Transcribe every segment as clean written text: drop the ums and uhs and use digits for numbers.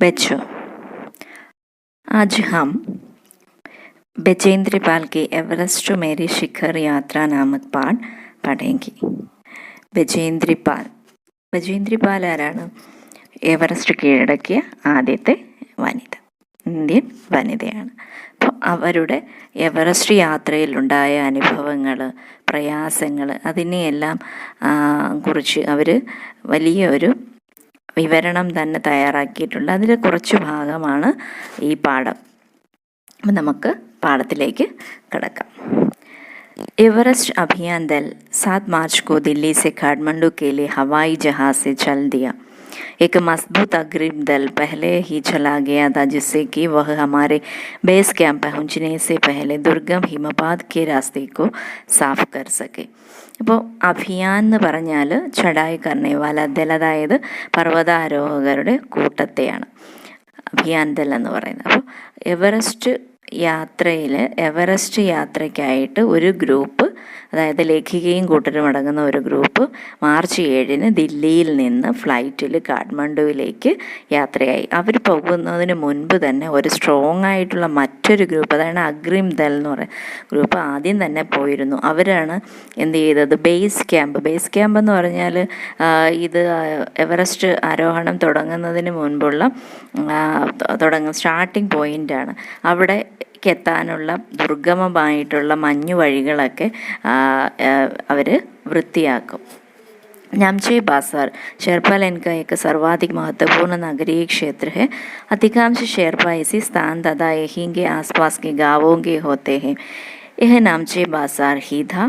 बच्चों, आज हम बचेंद्र पाल की एवरेस्ट मेरी शिखर यात्रा नामक पाठ പഠേങ്കി. ബചേന്ദ്രി പാൽ ആരാണ്? എവറസ്റ്റ് കീഴടക്കിയ ആദ്യത്തെ വനിത, ഇന്ത്യൻ വനിതയാണ്. അപ്പോൾ അവരുടെ എവറസ്റ്റ് യാത്രയിലുണ്ടായ അനുഭവങ്ങൾ, പ്രയാസങ്ങൾ, അതിനെയെല്ലാം കുറിച്ച് അവർ വലിയ ഒരു വിവരണം തന്നെ തയ്യാറാക്കിയിട്ടുണ്ട്. അതിൽ കുറച്ച് ഭാഗമാണ് ഈ പാഠം. അപ്പം നമുക്ക് പാഠത്തിലേക്ക് കിടക്കാം. एवरेस्ट अभियान दल 7 मार्च को दिल्ली से काठमांडू के लिए हवाई जहाज से चल दिया. एक मजबूत अग्रिम दल पहले ही चला गया था, जिससे कि वह हमारे बेस कैंप पहुंचने से पहले दुर्गम हिमपात के रास्ते को साफ कर सके. അപ്പോൾ അഭിയാൻ എന്ന് പറഞ്ഞാൽ ചടായി കർണേവാല ദൽ, അതായത് പർവ്വതാരോഹകരുടെ കൂട്ടത്തെയാണ് അഭിയാൻ ദൽ എന്ന് പറയുന്നത്. അപ്പോൾ എവറസ്റ്റ് യാത്രയ്ക്കായിട്ട് ഒരു ഗ്രൂപ്പ്, അതായത് ലേഖികയും കൂട്ടരും അടങ്ങുന്ന ഒരു ഗ്രൂപ്പ് മാർച്ച് 7-ന് ദില്ലിയിൽ നിന്ന് ഫ്ലൈറ്റിൽ കാഠ്മണ്ഡുവിലേക്ക് യാത്രയായി. അവർ പോകുന്നതിന് മുൻപ് തന്നെ ഒരു സ്ട്രോങ് ആയിട്ടുള്ള മറ്റൊരു ഗ്രൂപ്പ്, അതാണ് അഗ്രിം ദൽ എന്ന് പറയുന്ന ഗ്രൂപ്പ്, ആദ്യം തന്നെ പോയിരുന്നു. അവരാണ് എന്ത് ചെയ്തത്? ബേസ് ക്യാമ്പ് എന്ന് പറഞ്ഞാൽ ഇത് എവറസ്റ്റ് ആരോഹണം തുടങ്ങുന്നതിന് മുൻപുള്ള സ്റ്റാർട്ടിംഗ് പോയിൻ്റാണ്. അവിടെ എത്താനുള്ള ദുർഗമമായിട്ടുള്ള മഞ്ഞു വഴികളൊക്കെ അവർ വൃത്തിയാക്കും. नामचे बाजार शेरपा लाइन का एक सर्वाधिक महत्वपूर्ण नगरीय क्षेत्र है. अधिकांश शेरपा इसी स्थान तथा यहीं के आसपास के गांवों के होते हैं. यह नामचे बाजार ही था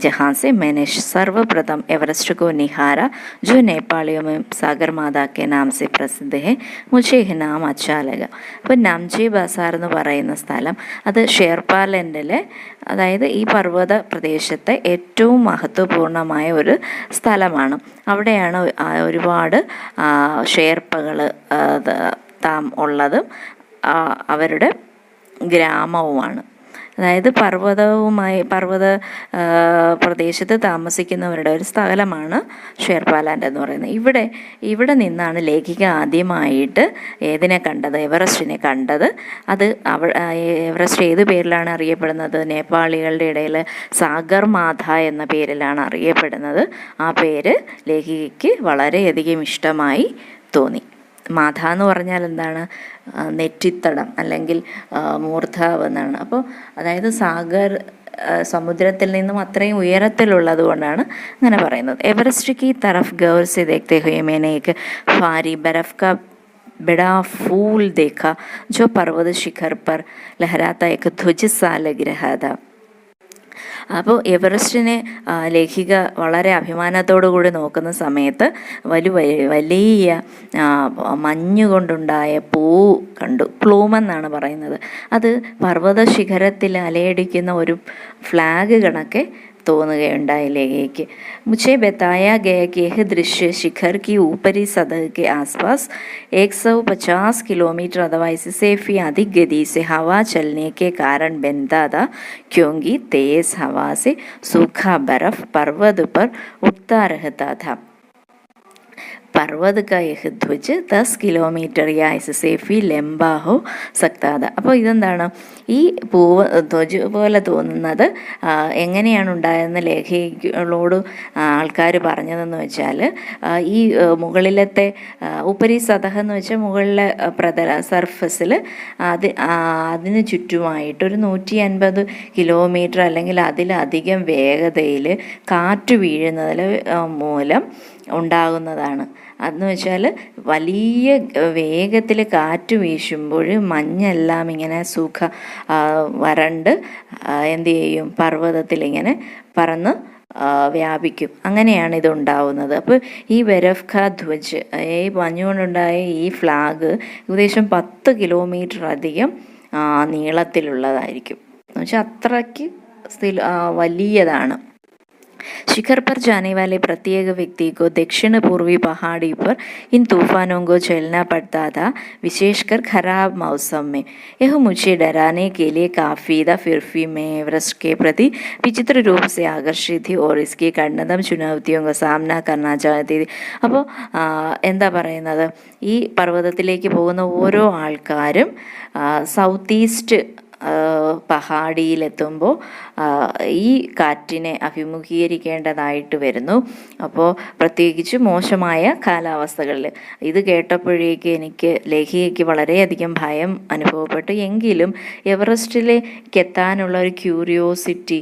जहाँ से मैंने सर्वप्रथम एवरेस्ट को निहारा, जो नेपालियों में सागर माता के नाम से प्रसिद्ध है. मुझे यह नाम अच्छा लगा. അപ്പോൾ നാംചെ ബാസാർ എന്ന് പറയുന്ന സ്ഥലം അത് ഷേർപ്പാലൻഡിലെ, അതായത് ഈ പർവ്വത പ്രദേശത്തെ ഏറ്റവും മഹത്വപൂർണമായ ഒരു സ്ഥലമാണ്. അവിടെയാണ് ഒരുപാട് ഷേർപ്പകൾ ഉള്ളതും അവരുടെ ഗ്രാമവുമാണ്. അതായത് പർവ്വത പ്രദേശത്ത് താമസിക്കുന്നവരുടെ ഒരു സ്ഥലമാണ് ഷേർപ്പാലാൻഡ് എന്ന് പറയുന്നത്. ഇവിടെ നിന്നാണ് ലേഖിക ആദ്യമായിട്ട് ഏതിനെ കണ്ടത്? എവറസ്റ്റിനെ കണ്ടത്. അത് എവറസ്റ്റ് ഏത് പേരിലാണ് അറിയപ്പെടുന്നത്? നേപ്പാളികളുടെ ഇടയിൽ സാഗർ മാത എന്ന പേരിലാണ് അറിയപ്പെടുന്നത്. ആ പേര് ലേഖികയ്ക്ക് വളരെയധികം ഇഷ്ടമായി തോന്നി. മാധ എന്ന് പറഞ്ഞാൽ എന്താണ്? നെറ്റിത്തടം അല്ലെങ്കിൽ മൂർധാവ് എന്നാണ്. അപ്പോൾ അതായത് സാഗർ സമുദ്രത്തിൽ നിന്നും അത്രയും ഉയരത്തിലുള്ളത് കൊണ്ടാണ് അങ്ങനെ പറയുന്നത്. എവറസ്റ്റ് की तरफ गौर से देखते हुए मैंने एक भारी बर्फ का बड़ा फूल देखा, जो पर्वत शिखर पर लहराता एक ध्वज सा लग रहा था. അപ്പോൾ എവറസ്റ്റിനെ ലേഖിക വളരെ അഭിമാനത്തോടു കൂടി നോക്കുന്ന സമയത്ത് വലിയ മഞ്ഞുകൊണ്ടുണ്ടായ പൂ കണ്ടു. പ്ലൂം എന്നാണ് പറയുന്നത്. അത് പർവ്വത ശിഖരത്തിൽ അലയടിക്കുന്ന ഒരു ഫ്ലാഗ് കണക്കെ തോന്നുകയുണ്ടായി ലേഖയ്ക്ക്. मुझे बताया गया कि यह दृश्य शिखर की ऊपरी सतह के आसपास 150 किलोमीटर अथवा इससे भी अधिक गति से हवा चलने के कारण बनता था, क्योंकि तेज हवा से सूखा बर्फ पर्वत पर उठता रहता था. पर्वत का यह ध्वज 10 किलोमीटर या इससे भी लंबा हो सकता था. അപ്പോൾ ഇതെന്താണ്? ഈ പൂവ് ധ്വജ് പോലെ തോന്നുന്നത് എങ്ങനെയാണ് ഉണ്ടായതെന്ന് ലേഖകളോട് ആൾക്കാർ പറഞ്ഞതെന്ന് വെച്ചാൽ, ഈ മുകളിലത്തെ ഉപരി സതഹ എന്ന് വെച്ചാൽ മുകളിലെ സർഫസിൽ അതിന് ചുറ്റുമായിട്ടൊരു 150 കിലോമീറ്റർ അല്ലെങ്കിൽ അതിലധികം വേഗതയിൽ കാറ്റ് വീഴുന്നതിൽ മൂലം ഉണ്ടാകുന്നതാണ്. അതെന്ന് വെച്ചാൽ വലിയ വേഗത്തിൽ കാറ്റ് വീശുമ്പോൾ മഞ്ഞെല്ലാം ഇങ്ങനെ വരണ്ട് എന്ത് ചെയ്യും? പർവ്വതത്തിലിങ്ങനെ പറന്ന് വ്യാപിക്കും. അങ്ങനെയാണ് ഇതുണ്ടാവുന്നത്. അപ്പോൾ ഈ ബരഫ് ഖാ ധ്വജ്, ഈ മഞ്ഞുകൊണ്ടുണ്ടായ ഈ ഫ്ലാഗ് ഏകദേശം 10 കിലോമീറ്റർ അധികം നീളത്തിലുള്ളതായിരിക്കും. എന്ന് വെച്ചാൽ അത്രയ്ക്ക് വലിയതാണ്. शिखर पर जाने वाले प्रत्येक व्यक्ति को दक्षिण पूर्वी पहाड़ी पर इन तूफानों को झेलना पड़ता था, विशेषकर खराब मौसम में। यह मुझे डराने के लिए काफ़ी था, फिर भी मैं एवरेस्ट के प्रति विचित्र रूप से आकर्षित थी और इसकी कठिनतम चुनौतियों का सामना करना चाहती थी. അപ്പോൾ എന്താ പറയുന്നത്, ഈ പർവ്വതത്തിലേക്ക് പോകുന്ന ഓരോ ആൾക്കാരും സൗത്ത് ഈസ്റ്റ് പഹാഡിയിലെത്തുമ്പോൾ ഈ കാറ്റിനെ അഭിമുഖീകരിക്കേണ്ടതായിട്ട് വരുന്നു. അപ്പോൾ പ്രത്യേകിച്ച് മോശമായ കാലാവസ്ഥകളിൽ. ഇത് കേട്ടപ്പോഴേക്ക് എനിക്ക് ലേഖികയ്ക്ക് വളരെയധികം ഭയം അനുഭവപ്പെട്ടു. എങ്കിലും എവറസ്റ്റിലേക്ക് എത്താനുള്ള ഒരു ക്യൂരിയോസിറ്റി,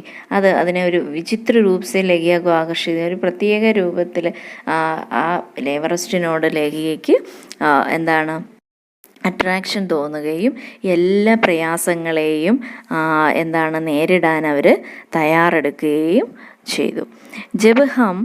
അതിനെ ഒരു വിചിത്ര രൂപത്തിൽ ലേഖികക്ക് ആകർഷിക്കുന്ന ഒരു പ്രത്യേക രൂപത്തിൽ ആ എവറസ്റ്റിനോട് ലേഖികയ്ക്ക് എന്താണ് അട്രാക്ഷൻ തോന്നുകയും എല്ലാ പ്രയാസങ്ങളെയും നേരിടാൻ അവർ തയ്യാറെടുക്കുകയും ചെയ്തു. ജബ് ഹം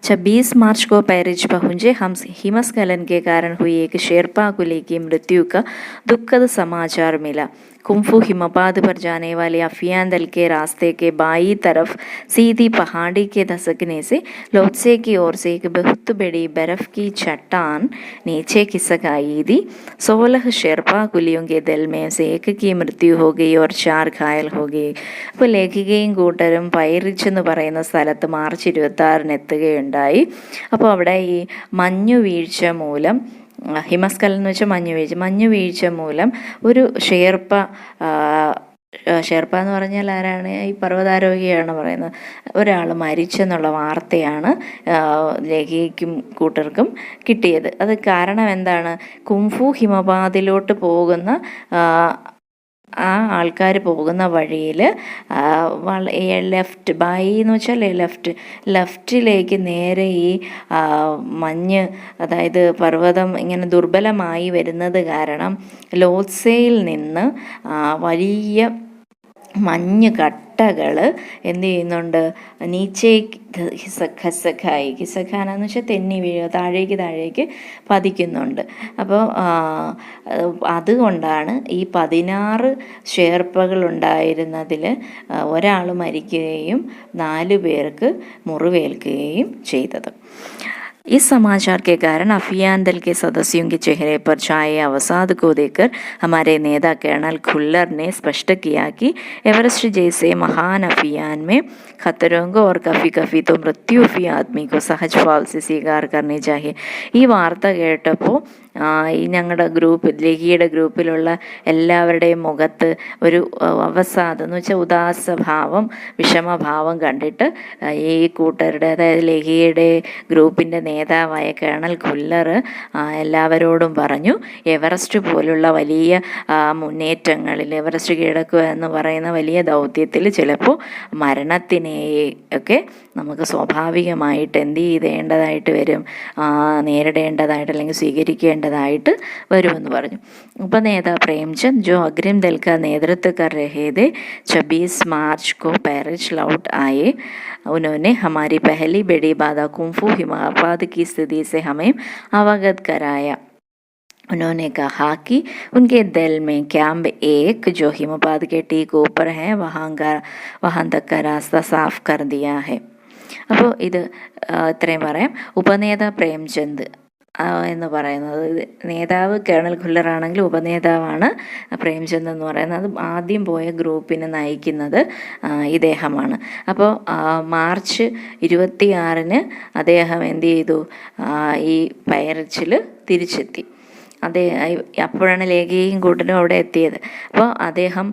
26 मार्च को पैरिस पहुँचे, हम हिमस्खलन के कारण हुई एक शेरपा कुली की मृत्यु का दुखद समाचार मिला. कुंफू हिमपात पर जाने वाले अफियान दल के रास्ते के बाई तरफ सीधी पहाड़ी के धसकने से लोत्से की ओर से एक बहुत बड़ी बर्फ की चट्टान नीचे खिसक आई थी. 16 शेरपा कुलियों के दल में से एक की मृत्यु हो गई और 4 घायल हो गई. അപ്പോൾ ലേഖികയും കൂട്ടരും പൈറിച്ച് എന്ന് പറയുന്ന സ്ഥലത്ത് മാർച്ച് 26 എത്തുകയുണ്ടായി. അപ്പോൾ അവിടെ ഈ മഞ്ഞുവീഴ്ച മൂലം, ഹിമസ്ഖലനം എന്ന് വെച്ചാൽ മഞ്ഞുവീഴ്ച മൂലം ഒരു ഷേർപ്പ എന്ന് പറഞ്ഞാൽ ആരാണ്? ഈ പർവ്വതാരോഹിയാണ് പറയുന്നത്. ഒരാൾ മരിച്ചെന്നുള്ള വാർത്തയാണ് ലേഖികയ്ക്കും കൂട്ടർക്കും കിട്ടിയത്. അത് കാരണം എന്താണ്? കുംഫു ഹിമപാതിലോട്ട് പോകുന്ന ആ ആൾക്കാർ പോകുന്ന വഴിയിൽ ലെഫ്റ്റ് ബൈ എന്ന് വെച്ചാൽ ലെഫ്റ്റിലേക്ക് നേരെ ഈ മഞ്ഞ്, അതായത് പർവ്വതം ഇങ്ങനെ ദുർബലമായി വരുന്നത് കാരണം ലോത്സയിൽ നിന്ന് വലിയ മഞ്ഞ് കട്ടകൾ എന്ത് ചെയ്യുന്നുണ്ട്, നീച്ചേക്ക് ഖിസഖാന എന്ന് വെച്ചാൽ തെന്നി വീഴുക, താഴേക്ക് പതിക്കുന്നുണ്ട്. അപ്പോൾ അതുകൊണ്ടാണ് ഈ 16 ഷേർപ്പകളുണ്ടായിരുന്നതിൽ ഒരാൾ മരിക്കുകയും 4 പേർക്ക് മുറിവേൽക്കുകയും ചെയ്തത്. इस समाचार के कारण अफियान दल के सदस्यों के चेहरे पर छाए अवसाद को देखकर हमारे नेता कर्नल खुल्लर ने स्पष्ट किया कि एवरेस्ट जैसे महान अभियान में खतरों को और कभी तो मृत्यु भी आदमी को सहज भाव से स्वीकार करनी चाहिए. ഈ വാർത്ത കേട്ടപ്പോൾ ഈ ഞങ്ങളുടെ ലേഖിയുടെ ഗ്രൂപ്പിലുള്ള എല്ലാവരുടെയും മുഖത്ത് ഒരു അവസാദം എന്ന് വെച്ചാൽ ഉദാസഭാവം, വിഷമഭാവം കണ്ടിട്ട് ഈ കൂട്ടരുടെ, അതായത് ലേഖിയുടെ ഗ്രൂപ്പിൻ്റെ നേതാവായ കേണൽ ഖുല്ലർ എല്ലാവരോടും പറഞ്ഞു, എവറസ്റ്റ് പോലുള്ള വലിയ മുന്നേറ്റങ്ങളിൽ, എവറസ്റ്റ് കീഴടക്കുക എന്ന് പറയുന്ന വലിയ ദൗത്യത്തിൽ ചിലപ്പോൾ മരണത്തിനെയൊക്കെ നമുക്ക് സ്വാഭാവികമായിട്ട് എന്ത് ചെയ്തേണ്ടതായിട്ട് വരും, നേരിടേണ്ടതായിട്ട് അല്ലെങ്കിൽ സ്വീകരിക്കേണ്ടതായിട്ട് വരുമെന്ന് പറഞ്ഞു. അപ്പോൾ നേതാ പ്രേംചന്ദ് जो अग्रिम दल का नेतृत्व कर रहे थे 26 मार्च को पैरिस लौट आए. उन्होंने हमारी पहली बड़ी बाधा कुंफू हिमपात की स्थिति से हमें अवगत कराया. उन्होंने कहा कि उनके दल में कैंप 1 जो हिमपात के ठीक ऊपर है वहाँ तक का रास्ता साफ कर दिया है. അപ്പോൾ ഇത് ഇത്രയും പറയാം. ഉപനേതാ പ്രേംചന്ദ് എന്ന് പറയുന്നത്, നേതാവ് കേണൽ ഖുല്ലറാണെങ്കിൽ ഉപനേതാവാണ് പ്രേംചന്ദ് എന്ന് പറയുന്നത്. അത് ആദ്യം പോയ ഗ്രൂപ്പിനെ നയിക്കുന്നത് ഇദ്ദേഹമാണ്. അപ്പോൾ മാർച്ച് 26 അദ്ദേഹം എന്ത് ചെയ്തു, ഈ പൈറിച്ചിൽ തിരിച്ചെത്തി. അപ്പോഴാണ് ലേഖികയും കൂട്ടരും അവിടെ എത്തിയത്. അപ്പോൾ അദ്ദേഹം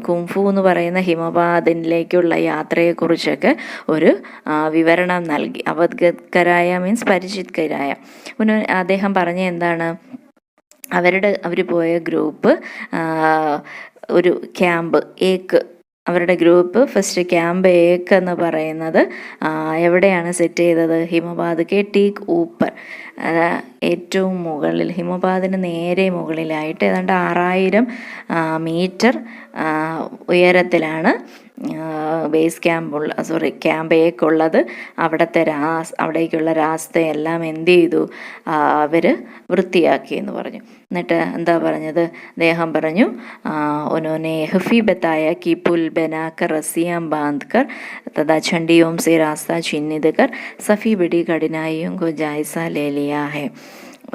കുംഫു എന്ന് പറയുന്ന ഹിമപാതിലേക്കുള്ള യാത്രയെക്കുറിച്ചൊക്കെ ഒരു വിവരണം നൽകി. അവഗതരായ മീൻസ് പരിചിതരായ. അദ്ദേഹം പറഞ്ഞ എന്താണ്, അവർ പോയ ഗ്രൂപ്പ് ഒരു ക്യാമ്പ് അവരുടെ ഗ്രൂപ്പ് ഫസ്റ്റ് ക്യാമ്പ് 1 എന്ന് പറയുന്നത് എവിടെയാണ് സെറ്റ് ചെയ്തത്? ഹിമപാത് കെ ടീക്ക് ഊപ്പർ, ഏറ്റവും മുകളിൽ, ഹിമപാതിന് നേരെ മുകളിലായിട്ട് ഏതാണ്ട് 6000 മീറ്റർ ഉയരത്തിലാണ് ബേസ് ക്യാമ്പേക്കുള്ളത് അവിടേക്കുള്ള രാസ്തയെല്ലാം എന്ത് ചെയ്തു, അവർ വൃത്തിയാക്കി എന്ന് പറഞ്ഞു. എന്നിട്ട് എന്താ പറഞ്ഞത്, അദ്ദേഹം പറഞ്ഞു, ഉन्होंने हफी बताया कि पुल बनाकर रस्सियां बांधकर तथा झंडियों से रास्ता चिन्हित कर सभी बड़ी कठिनाइयों को जायजा ले लिया है.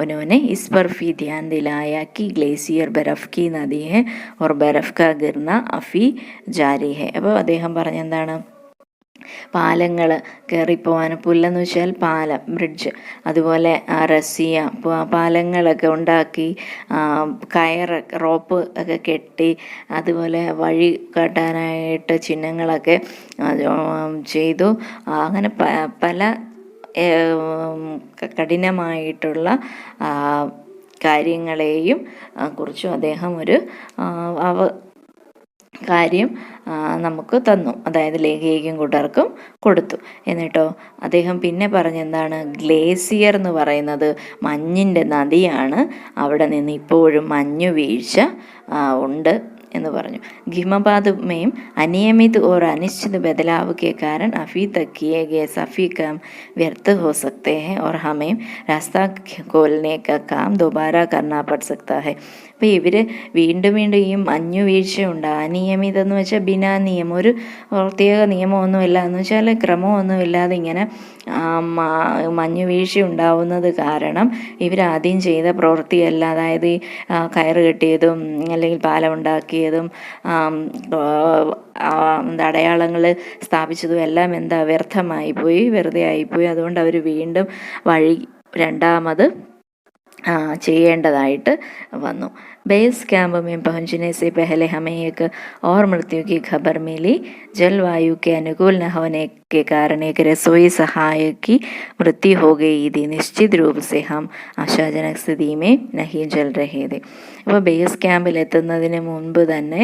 उन्होंने इस पर भी ध्यान दिलाया कि ग्लेशियर बर्फ की नदी है और बर्फ का गिरना अभी जारी है. അപ്പോൾ അദ്ദേഹം പറഞ്ഞെന്താണ്, പാലങ്ങൾ കയറിപ്പോവാൻ, പുല്ലെന്ന് വെച്ചാൽ പാലം, ബ്രിഡ്ജ്, അതുപോലെ റസിയ പാലങ്ങളൊക്കെ ഉണ്ടാക്കി, റോപ്പ് ഒക്കെ കെട്ടി, അതുപോലെ വഴി കാട്ടാനായിട്ട് ചിഹ്നങ്ങളൊക്കെ ചെയ്തു. അങ്ങനെ പല കഠിനമായിട്ടുള്ള കാര്യങ്ങളെയും കുറിച്ചും അദ്ദേഹം ഒരു കാര്യം നമുക്ക് തന്നു, അതായത് ലേഖികയ്ക്കും കൂട്ടർക്കും കൊടുത്തു. എന്നിട്ടോ അദ്ദേഹം പിന്നെ പറഞ്ഞെന്താണ്, ഗ്ലേസിയർ എന്ന് പറയുന്നത് മഞ്ഞിൻ്റെ നദിയാണ്, അവിടെ നിന്ന് ഇപ്പോഴും മഞ്ഞു വീഴ്ച ഉണ്ട് എന്ന് പറഞ്ഞു. हिमपात में अनियमित और अनिश्चित बदलाव के कारण अभी तक किए गए सभी काम व्यर्थ हो सकते हैं और हमें रास्ता खोलने का काम दोबारा करना पड़ सकता है. അപ്പോൾ ഇവർ വീണ്ടും വീണ്ടും ഈ മഞ്ഞു വീഴ്ച ഉണ്ടാകും. അനിയമിതം എന്ന് വെച്ചാൽ ബിനാ നിയമം, ഒരു പ്രത്യേക നിയമമൊന്നുമില്ല എന്ന് വെച്ചാൽ ക്രമമൊന്നുമില്ലാതെ ഇങ്ങനെ മഞ്ഞു വീഴ്ച ഉണ്ടാവുന്നത് കാരണം ഇവരാദ്യം ചെയ്ത പ്രവൃത്തിയല്ല, അതായത് കയറ് കെട്ടിയതും അല്ലെങ്കിൽ പാലം ഉണ്ടാക്കിയതും അടയാളങ്ങൾ സ്ഥാപിച്ചതും എല്ലാം വ്യർത്ഥമായിപ്പോയി, വെറുതെ ആയിപ്പോയി. അതുകൊണ്ട് അവർ വീണ്ടും വഴി രണ്ടാമത് ചെയ്യേണ്ടതായിട്ട് വന്നു. बेस कैंप में पहुंचने से पहले हमें एक और मृत्यु की खबर मिली. जलवायु के अनुकूल न होने के कारण एक रसोई सहायक की मृत्यु हो गई थी. निश्चित रूप से हम आशाजनक स्थिति में नहीं जल रहे थे. അപ്പോൾ ബേസ് ക്യാമ്പിൽ എത്തുന്നതിന് മുൻപ് തന്നെ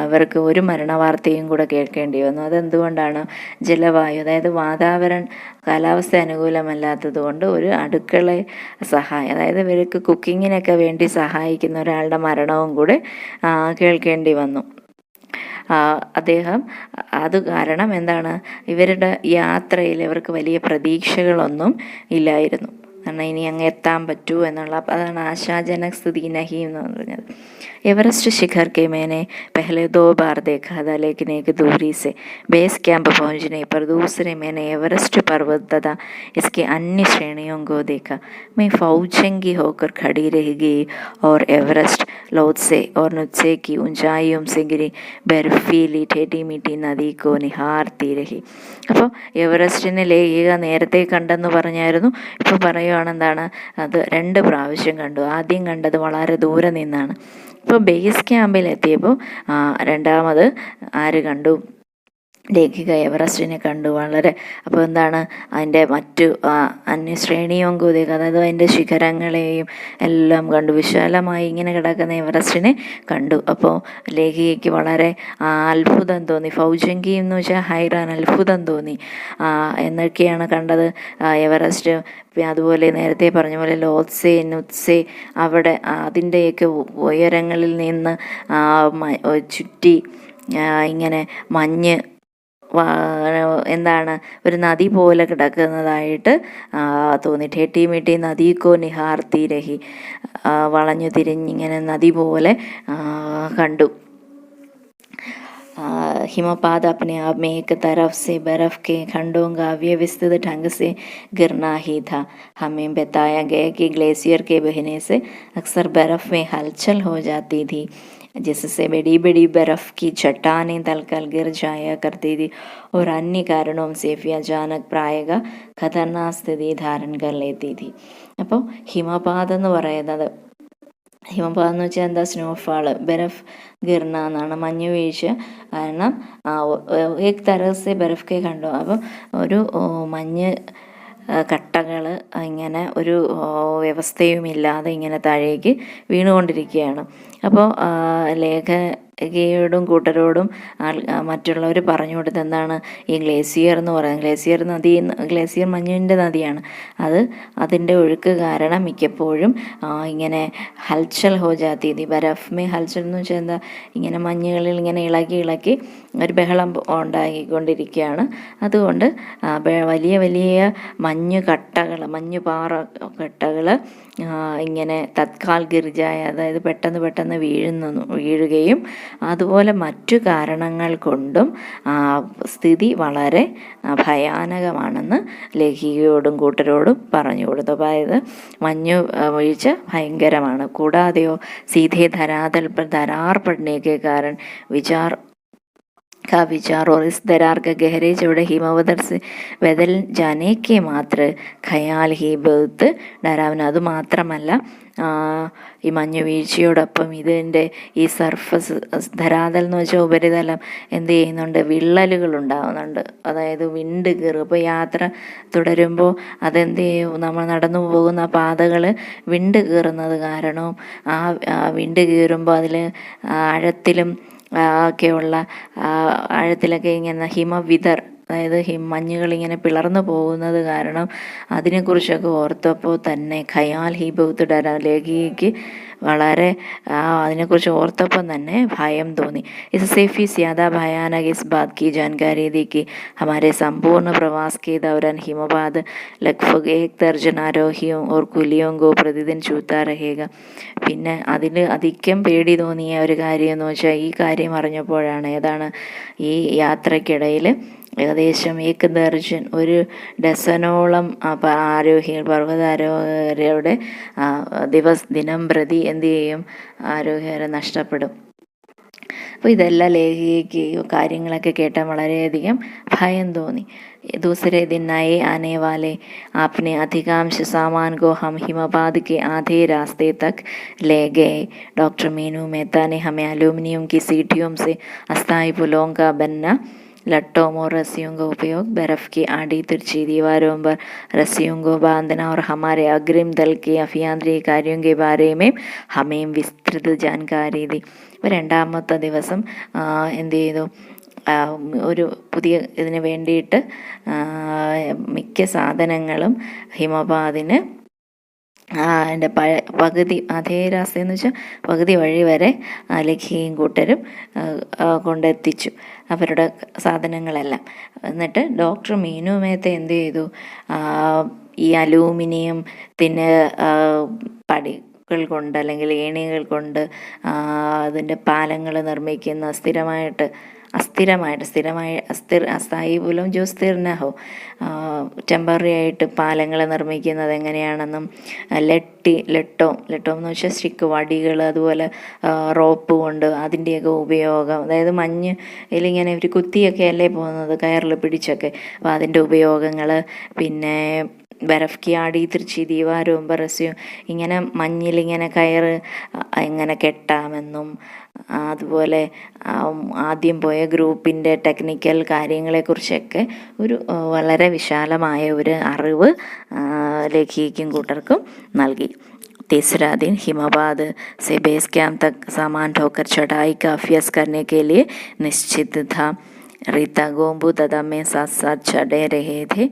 അവർക്ക് ഒരു മരണവാർത്തയും കൂടെ കേൾക്കേണ്ടി വന്നു. അതെന്തുകൊണ്ടാണ്, ജലവായു, അതായത് കാലാവസ്ഥ അനുകൂലമല്ലാത്തത് കൊണ്ട് ഒരു അടുക്കള സഹായം, അതായത് ഇവർക്ക് കുക്കിങ്ങിനൊക്കെ വേണ്ടി സഹായിക്കുന്ന ഒരാളുടെ മരണവും കൂടെ കേൾക്കേണ്ടി വന്നു. അദ്ദേഹം അത് കാരണം എന്താണ്, ഇവരുടെ യാത്രയിൽ ഇവർക്ക് വലിയ പ്രതീക്ഷകളൊന്നും ഇല്ലായിരുന്നു. കാരണം ഇനി അങ്ങ് എത്താൻ പറ്റൂ എന്നുള്ള, അതാണ് ആശാജനക സ്ഥിതി നഹി എന്ന് പറഞ്ഞത്. एवरेस्ट शिखर के मैंने पहले 2 बार देखा था, लेकिन एक दूरी से बेस कैंप पहुंचने पर दूसरे मैंने एवरेस्ट पर्वत तथा इसके अन्य श्रेणियों को देखा. मैं फौजंगी होकर खड़ी रह गई और एवरेस्ट लोत्से और नुत्से की ऊंचाइयों से गिरी बर्फीली ठेठी मीठी नदी को निहारती रही. അപ്പോൾ എവറസ്റ്റിനെ ലേഖിക നേരത്തെ കണ്ടെന്ന് പറഞ്ഞായിരുന്നു, ഇപ്പോൾ പറയുകയാണ് എന്താണ്, അത് 2 പ്രാവശ്യം കണ്ടു. ആദ്യം കണ്ടത് വളരെ ദൂരെ നിന്നാണ്. ഇപ്പോൾ ബേസ് ക്യാമ്പിൽ എത്തിയപ്പോൾ രണ്ടാമത് ആര് കണ്ടു, ലേഖിക എവറസ്റ്റിനെ കണ്ടു. അപ്പോൾ എന്താണ്, അതിൻ്റെ മറ്റു അന്യശ്രേണിയും കൂതിക, അതായത് അതിൻ്റെ ശിഖരങ്ങളെയും എല്ലാം കണ്ടു. വിശാലമായി ഇങ്ങനെ കിടക്കുന്ന എവറസ്റ്റിനെ കണ്ടു. അപ്പോൾ ലേഖികയ്ക്ക് വളരെ അത്ഭുതം തോന്നി. ഫൗജങ്കി എന്ന് വെച്ചാൽ ഹൈറാൻ, അത്ഭുതം തോന്നി. എന്നൊക്കെയാണ് കണ്ടത് എവറസ്റ്റ്. അതുപോലെ നേരത്തെ പറഞ്ഞ പോലെ ലോത്സെ, നുത്സെ, അവിടെ അതിൻ്റെയൊക്കെ ഉയരങ്ങളിൽ നിന്ന് ചുറ്റി ഇങ്ങനെ മഞ്ഞ് എന്താണ് ഒരു നദി പോലെ കിടക്കുന്നതായിട്ട് തോന്നി. ठेठी मीठी नदी को निहारती रही, വളഞ്ഞു തിരിഞ്ഞിങ്ങനെ നദി പോലെ കണ്ടു. हिमपात अपने आप में एक तरफ से बर्फ के खंडों का अव्यवस्थित ढंग से गिरना ही था. हमें बताया गया कि ग्लेशियर के बहने से अक्सर बर्फ में हलचल हो जाती थी, जिससे बड़ी बड़ी बर्फ की चट्टानें तलकर गिर जाया करती थी और अन्य कारणों से भी अचानक प्रायः खतरनाक स्थिति धारण कर लेती थी. അപ്പോൾ ഹിമപാതം എന്ന് പറയുന്നത്, ഹിമപാതം എന്ന് വെച്ചാൽ എന്താ, സ്നോഫാള്, ബർഫ് ഗിർണ എന്നാണ്, മഞ്ഞു വീഴ്ച. കാരണം ഏക് തരസെ ബർഫ് കണ്ടു. അപ്പം ഒരു മഞ്ഞ് കട്ടകൾ ഇങ്ങനെ ഒരു വ്യവസ്ഥയുമില്ലാതെ ഇങ്ങനെ താഴേക്ക് വീണുകൊണ്ടിരിക്കുകയാണ്. അപ്പോൾ ലേഖികയോടും കൂട്ടരോടും മറ്റുള്ളവർ പറഞ്ഞു കൊടുത്ത് എന്താണ് ഈ ഗ്ലേസിയർ എന്ന് പറയുന്നത്. ഗ്ലേസിയർ മഞ്ഞിൻ്റെ നദിയാണ്. അതിൻ്റെ ഒഴുക്ക് കാരണം മിക്കപ്പോഴും ഇങ്ങനെ ഹൽച്ചൽ ഹോ ജാതി തി. ബരഫ് മേ ഹൽച്ചൽ എന്ന് വെച്ചാൽ എന്താ, ഇങ്ങനെ മഞ്ഞുകളിൽ ഇങ്ങനെ ഇളക്കി ഒരു ബഹളം ഉണ്ടാക്കിക്കൊണ്ടിരിക്കുകയാണ്. അതുകൊണ്ട് വലിയ വലിയ മഞ്ഞുപാറ കട്ടകൾ ഇങ്ങനെ തത്കാൽ ഗിർജായ, അതായത് പെട്ടെന്ന് വീഴുകയും അതുപോലെ മറ്റു കാരണങ്ങൾ കൊണ്ടും സ്ഥിതി വളരെ ഭയാനകമാണെന്ന് ലേഖികയോടും കൂട്ടരോടും പറഞ്ഞു കൊടുത്തു. അതായത് മഞ്ഞു വീഴ്ച ഭയങ്കരമാണ്. കൂടാതെയോ സീധേ ധരാതൽ पर दरार पड़ने के कारण विचार और इस दरार का गहरे चौड़े हिमवदर से बदल जाने के मात्र ഖയാൽ ഹി ബഹുത്ത് ഡരാവന. അതുമാത്രമല്ല, ഈ മഞ്ഞു വീഴ്ചയോടൊപ്പം ഇതിൻ്റെ ഈ സർഫസ് ധരാതൽ എന്ന് വെച്ചാൽ ഉപരിതലം എന്ത് ചെയ്യുന്നുണ്ട്, വിള്ളലുകൾ ഉണ്ടാകുന്നുണ്ട്. അതായത് വിണ്ട് കീറും. ഇപ്പോൾ യാത്ര തുടരുമ്പോൾ അതെന്ത് ചെയ്യും, നമ്മൾ നടന്നു പോകുന്ന പാതകൾ വിണ്ട് കീറുന്നത് കാരണവും ആ വിണ്ട് കീറുമ്പോൾ അതിൽ ആഴത്തിലും ഒക്കെയുള്ള ആഴത്തിലൊക്കെ ഇങ്ങനെ ഹിമവിതർ, അതായത് മഞ്ഞുകളിങ്ങനെ പിളർന്നു പോകുന്നത് കാരണം അതിനെക്കുറിച്ചൊക്കെ ഓർത്തപ്പോൾ തന്നെ ഖയാൽ ഹി ബഹുത്ത് ഡര. ലേഖികയ്ക്ക് വളരെ അതിനെക്കുറിച്ച് ഓർത്തപ്പം തന്നെ ഭയം തോന്നി. इस सेफी ज़्यादा भयानक इस बात की जानकारी दी कि हमारे संपूर्ण प्रवास के दौरान हिमपात लगभग 1 दर्जन आरोहियों और कुलियों को प्रतिदिन छूता रहेगा. പിന്നെ അതിൽ അധികം പേടി തോന്നിയ ഒരു കാര്യം എന്ന് വെച്ചാൽ ഈ കാര്യം അറിഞ്ഞപ്പോഴാണ്. ഏതാണ്, ഈ യാത്രക്കിടയിൽ ഏകദേശം 1 ദർജൻ, 1 ഡസനോളം പർവ്വതാരോഹകരുടെ ദിനം പ്രതി എന്ത് ചെയ്യും, ആരോഹകരെ നഷ്ടപ്പെടും. അപ്പോൾ ഇതെല്ലാം ലേഖികയ്ക്ക് കാര്യങ്ങളൊക്കെ കേട്ടാൽ വളരെയധികം ഭയം തോന്നി. दूसरे दिन नए आने वाले अपने अधिकांश सामान को हम हिमपात के आधे रास्ते तक ले गए. डॉक्टर मीनू मेहता ने हमें एल्यूमिनियम की सीढ़ियों से अस्थायी पुलों का बनना, लट्टों और रस्सियों का उपयोग, बर्फ़ की आड़ी तिरछी दीवारों पर रस्सियों को बांधना और हमारे अग्रिम दल के अभियांत्रिक कार्यों के बारे में हमें विस्तृत जानकारी दी. ഇപ്പോൾ 2ാമത്തെ ദിവസം എന്ത് ചെയ്തു, ഒരു പുതിയ ഇതിന് വേണ്ടിയിട്ട് മിക്ക സാധനങ്ങളും ഹിമപാതിന് എൻ്റെ പകുതി അതേ രാസ്തയെന്ന് വെച്ചാൽ പകുതി വഴി വരെ ലേഖികയും കൂട്ടരും കൊണ്ടെത്തിച്ചു അവരുടെ സാധനങ്ങളെല്ലാം. എന്നിട്ട് ഡോക്ടർ മീനു മേത്ത എന്ത് ചെയ്തു, ഈ അലൂമിനിയം പിന്നെ പടികൾ കൊണ്ട് അല്ലെങ്കിൽ ഏണികൾ കൊണ്ട് അതിൻ്റെ പാലങ്ങൾ നിർമ്മിക്കുന്ന അസ്ഥായി പോലും ജോ സ്ഥിർ ന ഹോ, ടെമ്പററി ആയിട്ട് പാലങ്ങൾ നിർമ്മിക്കുന്നത് എങ്ങനെയാണെന്നും, ലെട്ടോ എന്ന് വെച്ചാൽ സ്റ്റിക്ക് വടികൾ, അതുപോലെ റോപ്പ് കൊണ്ട് അതിൻ്റെയൊക്കെ ഉപയോഗം, അതായത് മഞ്ഞിലിങ്ങനെ ഒരു കുത്തിയൊക്കെ അല്ലേ പോകുന്നത് കയറിൽ പിടിച്ചൊക്കെ, അപ്പോൾ അതിൻ്റെ ഉപയോഗങ്ങൾ, പിന്നെ ബരഫ് കി ആടി തിരിച്ച് ദീവാരവും ബറസ്യവും, ഇങ്ങനെ മഞ്ഞിലിങ്ങനെ കയറ് എങ്ങനെ കെട്ടാമെന്നും, അതുപോലെ ആദ്യം പോയ ഗ്രൂപ്പിൻ്റെ ടെക്നിക്കൽ കാര്യങ്ങളെക്കുറിച്ചൊക്കെ ഒരു വളരെ വിശാലമായ ഒരു അറിവ് ലേഖികയ്ക്കും കൂട്ടർക്കും നൽകി. तीसरा दिन हिमपात से बेस कैंप तक सामान ढोकर चढ़ाई का अभ्यास करने के लिए निश्चित था. रीता गोम्बू तथा मैं साथ साथ चढ़े रहे थे.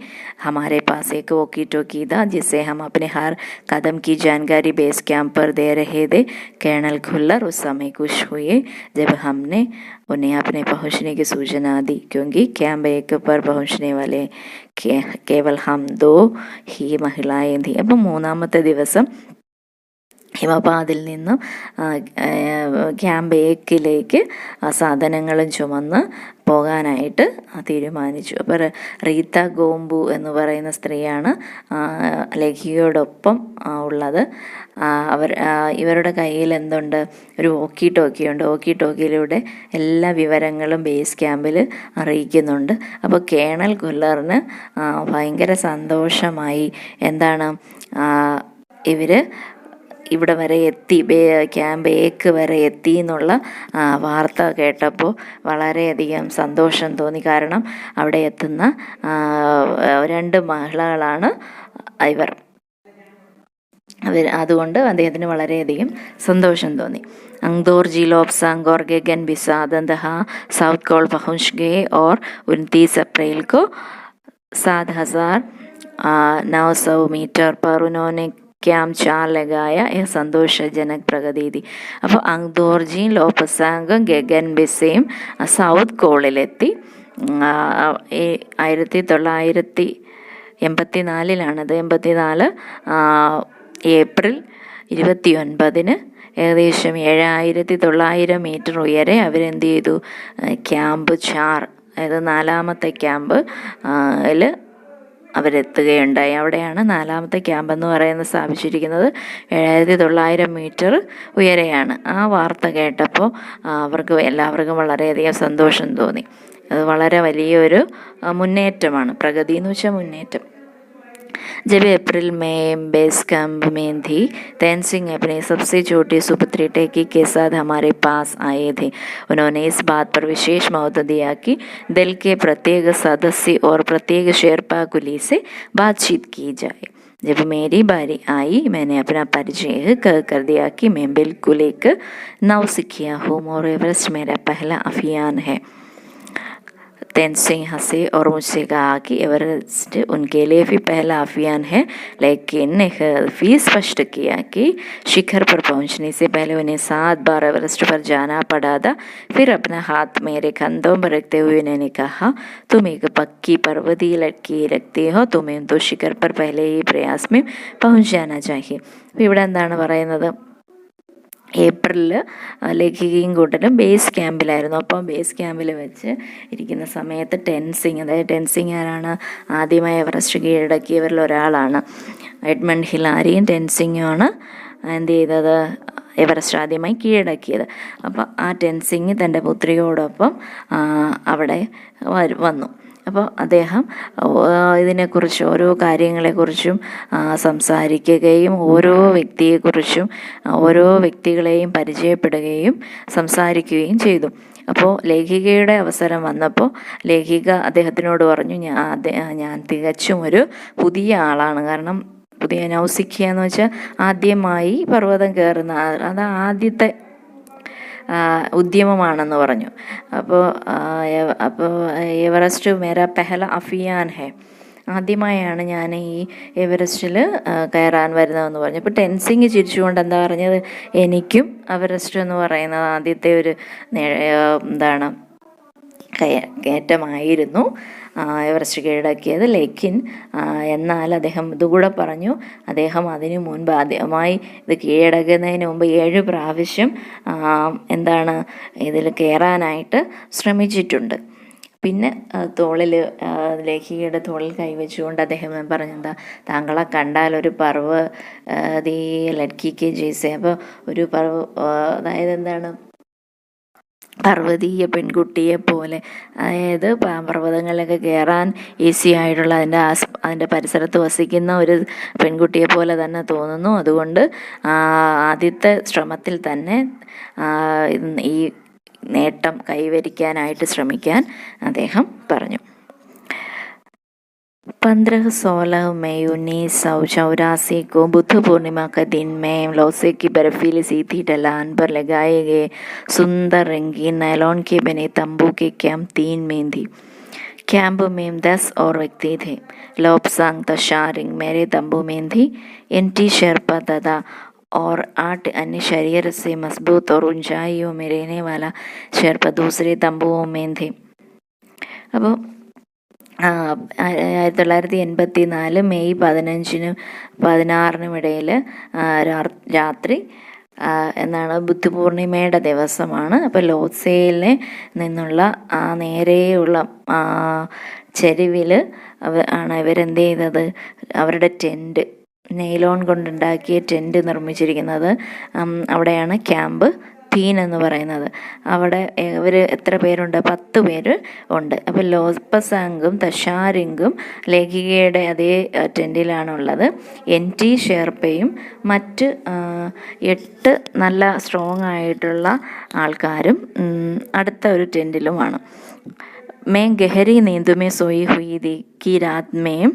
हमारे पास एक वॉकी टॉकी था जिससे हम अपने हर कदम की जानकारी बेस कैंप पर दे रहे थे. कर्नल खुल्लर उस समय खुश हुए जब हमने उन्हें अपने पहुंचने की सूचना दी, क्योंकि कैंप 1 पर पहुंचने वाले केवल हम 2 ही महिलाएं थी. അപ്പം 3ാമത്തെ ദിവസം ഹിമപാതിൽ നിന്നും ക്യാമ്പ് 1 സാധനങ്ങളും ചുമന്ന് പോകാനായിട്ട് തീരുമാനിച്ചു. അപ്പോൾ റീത്ത ഗോംബു എന്ന് പറയുന്ന സ്ത്രീയാണ് ലേഖികയോടൊപ്പം ഉള്ളത്. ഇവരുടെ കയ്യിൽ എന്തുണ്ട്, ഒരു വോക്കി ടോക്കിയുണ്ട്. വോക്കി ടോക്കിയിലൂടെ എല്ലാ വിവരങ്ങളും ബേസ് ക്യാമ്പിൽ അറിയിക്കുന്നുണ്ട്. അപ്പോൾ കേണൽ ഖുല്ലറിന് ഭയങ്കര സന്തോഷമായി. എന്താണ്, ഇവർ ഇവിടെ വരെ എത്തി, ക്യാമ്പ് 1 വരെ എത്തി എന്നുള്ള വാർത്ത കേട്ടപ്പോൾ വളരെയധികം സന്തോഷം തോന്നി. കാരണം അവിടെ എത്തുന്ന 2 മഹിളകളാണ് ഇവർ. അതുകൊണ്ട് അദ്ദേഹത്തിന് വളരെയധികം സന്തോഷം തോന്നി. अंगदौर जिलोब संग और गगन बिसादंदहा साउथ कोल पहुंच गए और 29 अप्रैल को 7,900 मीटर पर उन्होंने ക്യാമ്പ് ചാർ ലഗായ സന്തോഷജനക് പ്രഗതി थी. അപ്പോൾ അങ്ദോർജിയും ലോപസാങ്കും ഗഗൻ ബിസയും സൗത്ത് കോളിലെത്തി. 1984 ഏപ്രിൽ 29 ഏകദേശം 7,900 മീറ്റർ ഉയരെ അവരെന്ത് ചെയ്തു, ക്യാമ്പ് ചാർ, അതായത് 4ാമത്തെ ക്യാമ്പ് അവരെത്തുകയുണ്ടായി. അവിടെയാണ് 4ാമത്തെ ക്യാമ്പ് എന്ന് പറയുന്നത് സ്ഥാപിച്ചിരിക്കുന്നത്. 7,900 മീറ്റർ ഉയരെയാണ്. ആ വാർത്ത കേട്ടപ്പോൾ എല്ലാവർക്കും വളരെയധികം സന്തോഷം തോന്നി. അത് വളരെ വലിയൊരു മുന്നേറ്റമാണ്. പ്രഗതി എന്ന് വെച്ചാൽ മുന്നേറ്റം. जब अप्रैल में बेस कैंप में थी, तैन सिंह अपनी सबसे छोटी सुपुत्री टेकी के साथ हमारे पास आए थे. उन्होंने इस बात पर विशेष महत्व दिया कि दल के प्रत्येक सदस्य और प्रत्येक शेरपा कुली से बातचीत की जाए. जब मेरी बारी आई, मैंने अपना परिचय कर दिया कि मैं बिल्कुल एक नौसिखिया हूँ और एवरेस्ट मेरा पहला अभियान है. तैन सिंह हंसे और मुझसे कहा कि एवरेस्ट उनके लिए भी पहला अभियान है, लेकिन भी स्पष्ट किया कि शिखर पर पहुंचने से पहले उन्हें 7 बार एवरेस्ट पर जाना पड़ा था. फिर अपना हाथ मेरे कंधों पर रखते हुए उन्होंने कहा, तुम एक पक्की पर्वतीय लड़की रखती हो, तुम्हें तो शिखर पर पहले ही प्रयास में पहुंच जाना चाहिए. ഇവിടെ എന്താണ് പറയുന്നത്, ഏപ്രിലിൽ ലേഖികയും കൂട്ടരും ബേസ് ക്യാമ്പിലായിരുന്നു. അപ്പോൾ ബേസ് ക്യാമ്പിൽ വെച്ച് ഇരിക്കുന്ന സമയത്ത് ടെൻസിങ്, അതായത് ടെൻസിങ് ആരാണ്, ആദ്യമായി എവറസ്റ്റ് കീഴടക്കിയവരിൽ ഒരാളാണ്. എഡ്മണ്ട് ഹിലാരിയും ടെൻസിങ്ങുമാണ് എന്ത് ചെയ്തത്, എവറസ്റ്റ് ആദ്യമായി കീഴടക്കിയത്. അപ്പോൾ ആ ടെൻസിങ് തൻ്റെ പുത്രിയോടൊപ്പം അവിടെ വന്നു. അപ്പോൾ അദ്ദേഹം ഇതിനെക്കുറിച്ച് ഓരോ കാര്യങ്ങളെക്കുറിച്ചും സംസാരിക്കുകയും ഓരോ വ്യക്തികളെയും പരിചയപ്പെടുകയും സംസാരിക്കുകയും ചെയ്തു. അപ്പോൾ ലേഖികയുടെ അവസരം വന്നപ്പോൾ ലേഖിക അദ്ദേഹത്തിനോട് പറഞ്ഞു, ഞാൻ തികച്ചും ഒരു പുതിയ ആളാണ്. കാരണം പുതിയ നൗസിഖിയ എന്ന് വെച്ചാൽ ആദ്യമായി പർവ്വതം കയറുന്ന, അത് ആദ്യത്തെ ഉദ്യമമാണെന്ന് പറഞ്ഞു. അപ്പോൾ എവറസ്റ്റ് മേരാ പെഹല അഫിയാൻ ഹെ, ആദ്യമായാണ് ഞാൻ ഈ എവറസ്റ്റിൽ കയറാൻ വരുന്നതെന്ന് പറഞ്ഞു. അപ്പോൾ ടെൻസിങ് ചിരിച്ചുകൊണ്ട് എന്താ പറഞ്ഞത്, എനിക്കും എവറസ്റ്റ് എന്ന് പറയുന്നത് ആദ്യത്തെ ഒരു കയറ്റമായിരുന്നു എവറസ്റ്റ് കീഴടക്കിയത്. ലേക്കിൻ എന്നാൽ അദ്ദേഹം ഇതുകൂടെ പറഞ്ഞു, അദ്ദേഹം അതിനു മുൻപ് ആദ്യമായി ഇത് കീഴടക്കുന്നതിന് മുമ്പ് 7 പ്രാവശ്യം ഇതിൽ കയറാനായിട്ട് ശ്രമിച്ചിട്ടുണ്ട്. പിന്നെ ലേഖികയുടെ തോളിൽ കൈവച്ചുകൊണ്ട് അദ്ദേഹം പറഞ്ഞെന്താ, താങ്കളെ കണ്ടാൽ ഒരു പർവ്വതീ ലഡ്കിക്ക് ജയ്സെ, അപ്പോൾ ഒരു അതായത് എന്താണ്, പർവ്വതീയ പെൺകുട്ടിയെ പോലെ, അതായത് പർവ്വതങ്ങളിലൊക്കെ കയറാൻ ഈസി ആയിട്ടുള്ള അതിൻ്റെ പരിസരത്ത് വസിക്കുന്ന ഒരു പെൺകുട്ടിയെ പോലെ തന്നെ തോന്നുന്നു. അതുകൊണ്ട് ആദ്യത്തെ ശ്രമത്തിൽ തന്നെ ഈ നേട്ടം കൈവരിക്കാനായിട്ട് ശ്രമിക്കാൻ അദ്ദേഹം പറഞ്ഞു. 15-16 मई 1984 को बुद्ध पूर्णिमा का दिन में लौसे की बर्फीली सीधी ढलान पर लगाए गए सुंदर रंगीन नायलॉन के बने तंबू के कैंप 3 में थी. कैंप में 10 और व्यक्ति थे. लोपसांग तशारिंग मेरे तंबू में थी. NT शेरपा तथा और 8 अन्य शरीर से मजबूत और ऊंचाइयों में रहने वाला शेरपा दूसरे तंबुओं में थे. അപ്പോൾ 1984 മെയ് 15-നും 16-നും ഇടയിൽ രാത്രി ബുദ്ധപൂർണിമയുടെ ദിവസമാണ്. അപ്പോൾ ലോത്സയിൽ നിന്നുള്ള നേരെയുള്ള ചെരുവിൽ ആണ് ഇവരെന്ത് ചെയ്തത്, അവരുടെ ടെൻറ്റ്, നെയ്ലോൺ കൊണ്ടുണ്ടാക്കിയ ടെൻറ്റ് നിർമ്മിച്ചിരിക്കുന്നത്. അവിടെയാണ് ക്യാമ്പ് 3 എന്ന് പറയുന്നത്. അവിടെ ഇവർ എത്ര പേരുണ്ട്, 10 പേര് ഉണ്ട്. അപ്പോൾ ലോപസാങ്കും തഷാരിങ്കും ലേഖികയുടെ അതേ ടെൻറ്റിലാണുള്ളത്. NT ഷെർപ്പയും മറ്റ് 8 നല്ല സ്ട്രോങ് ആയിട്ടുള്ള ആൾക്കാരും അടുത്ത ഒരു ടെൻറ്റിലുമാണ്. मैं गहरी नींद में सोई हुई थी कि रात में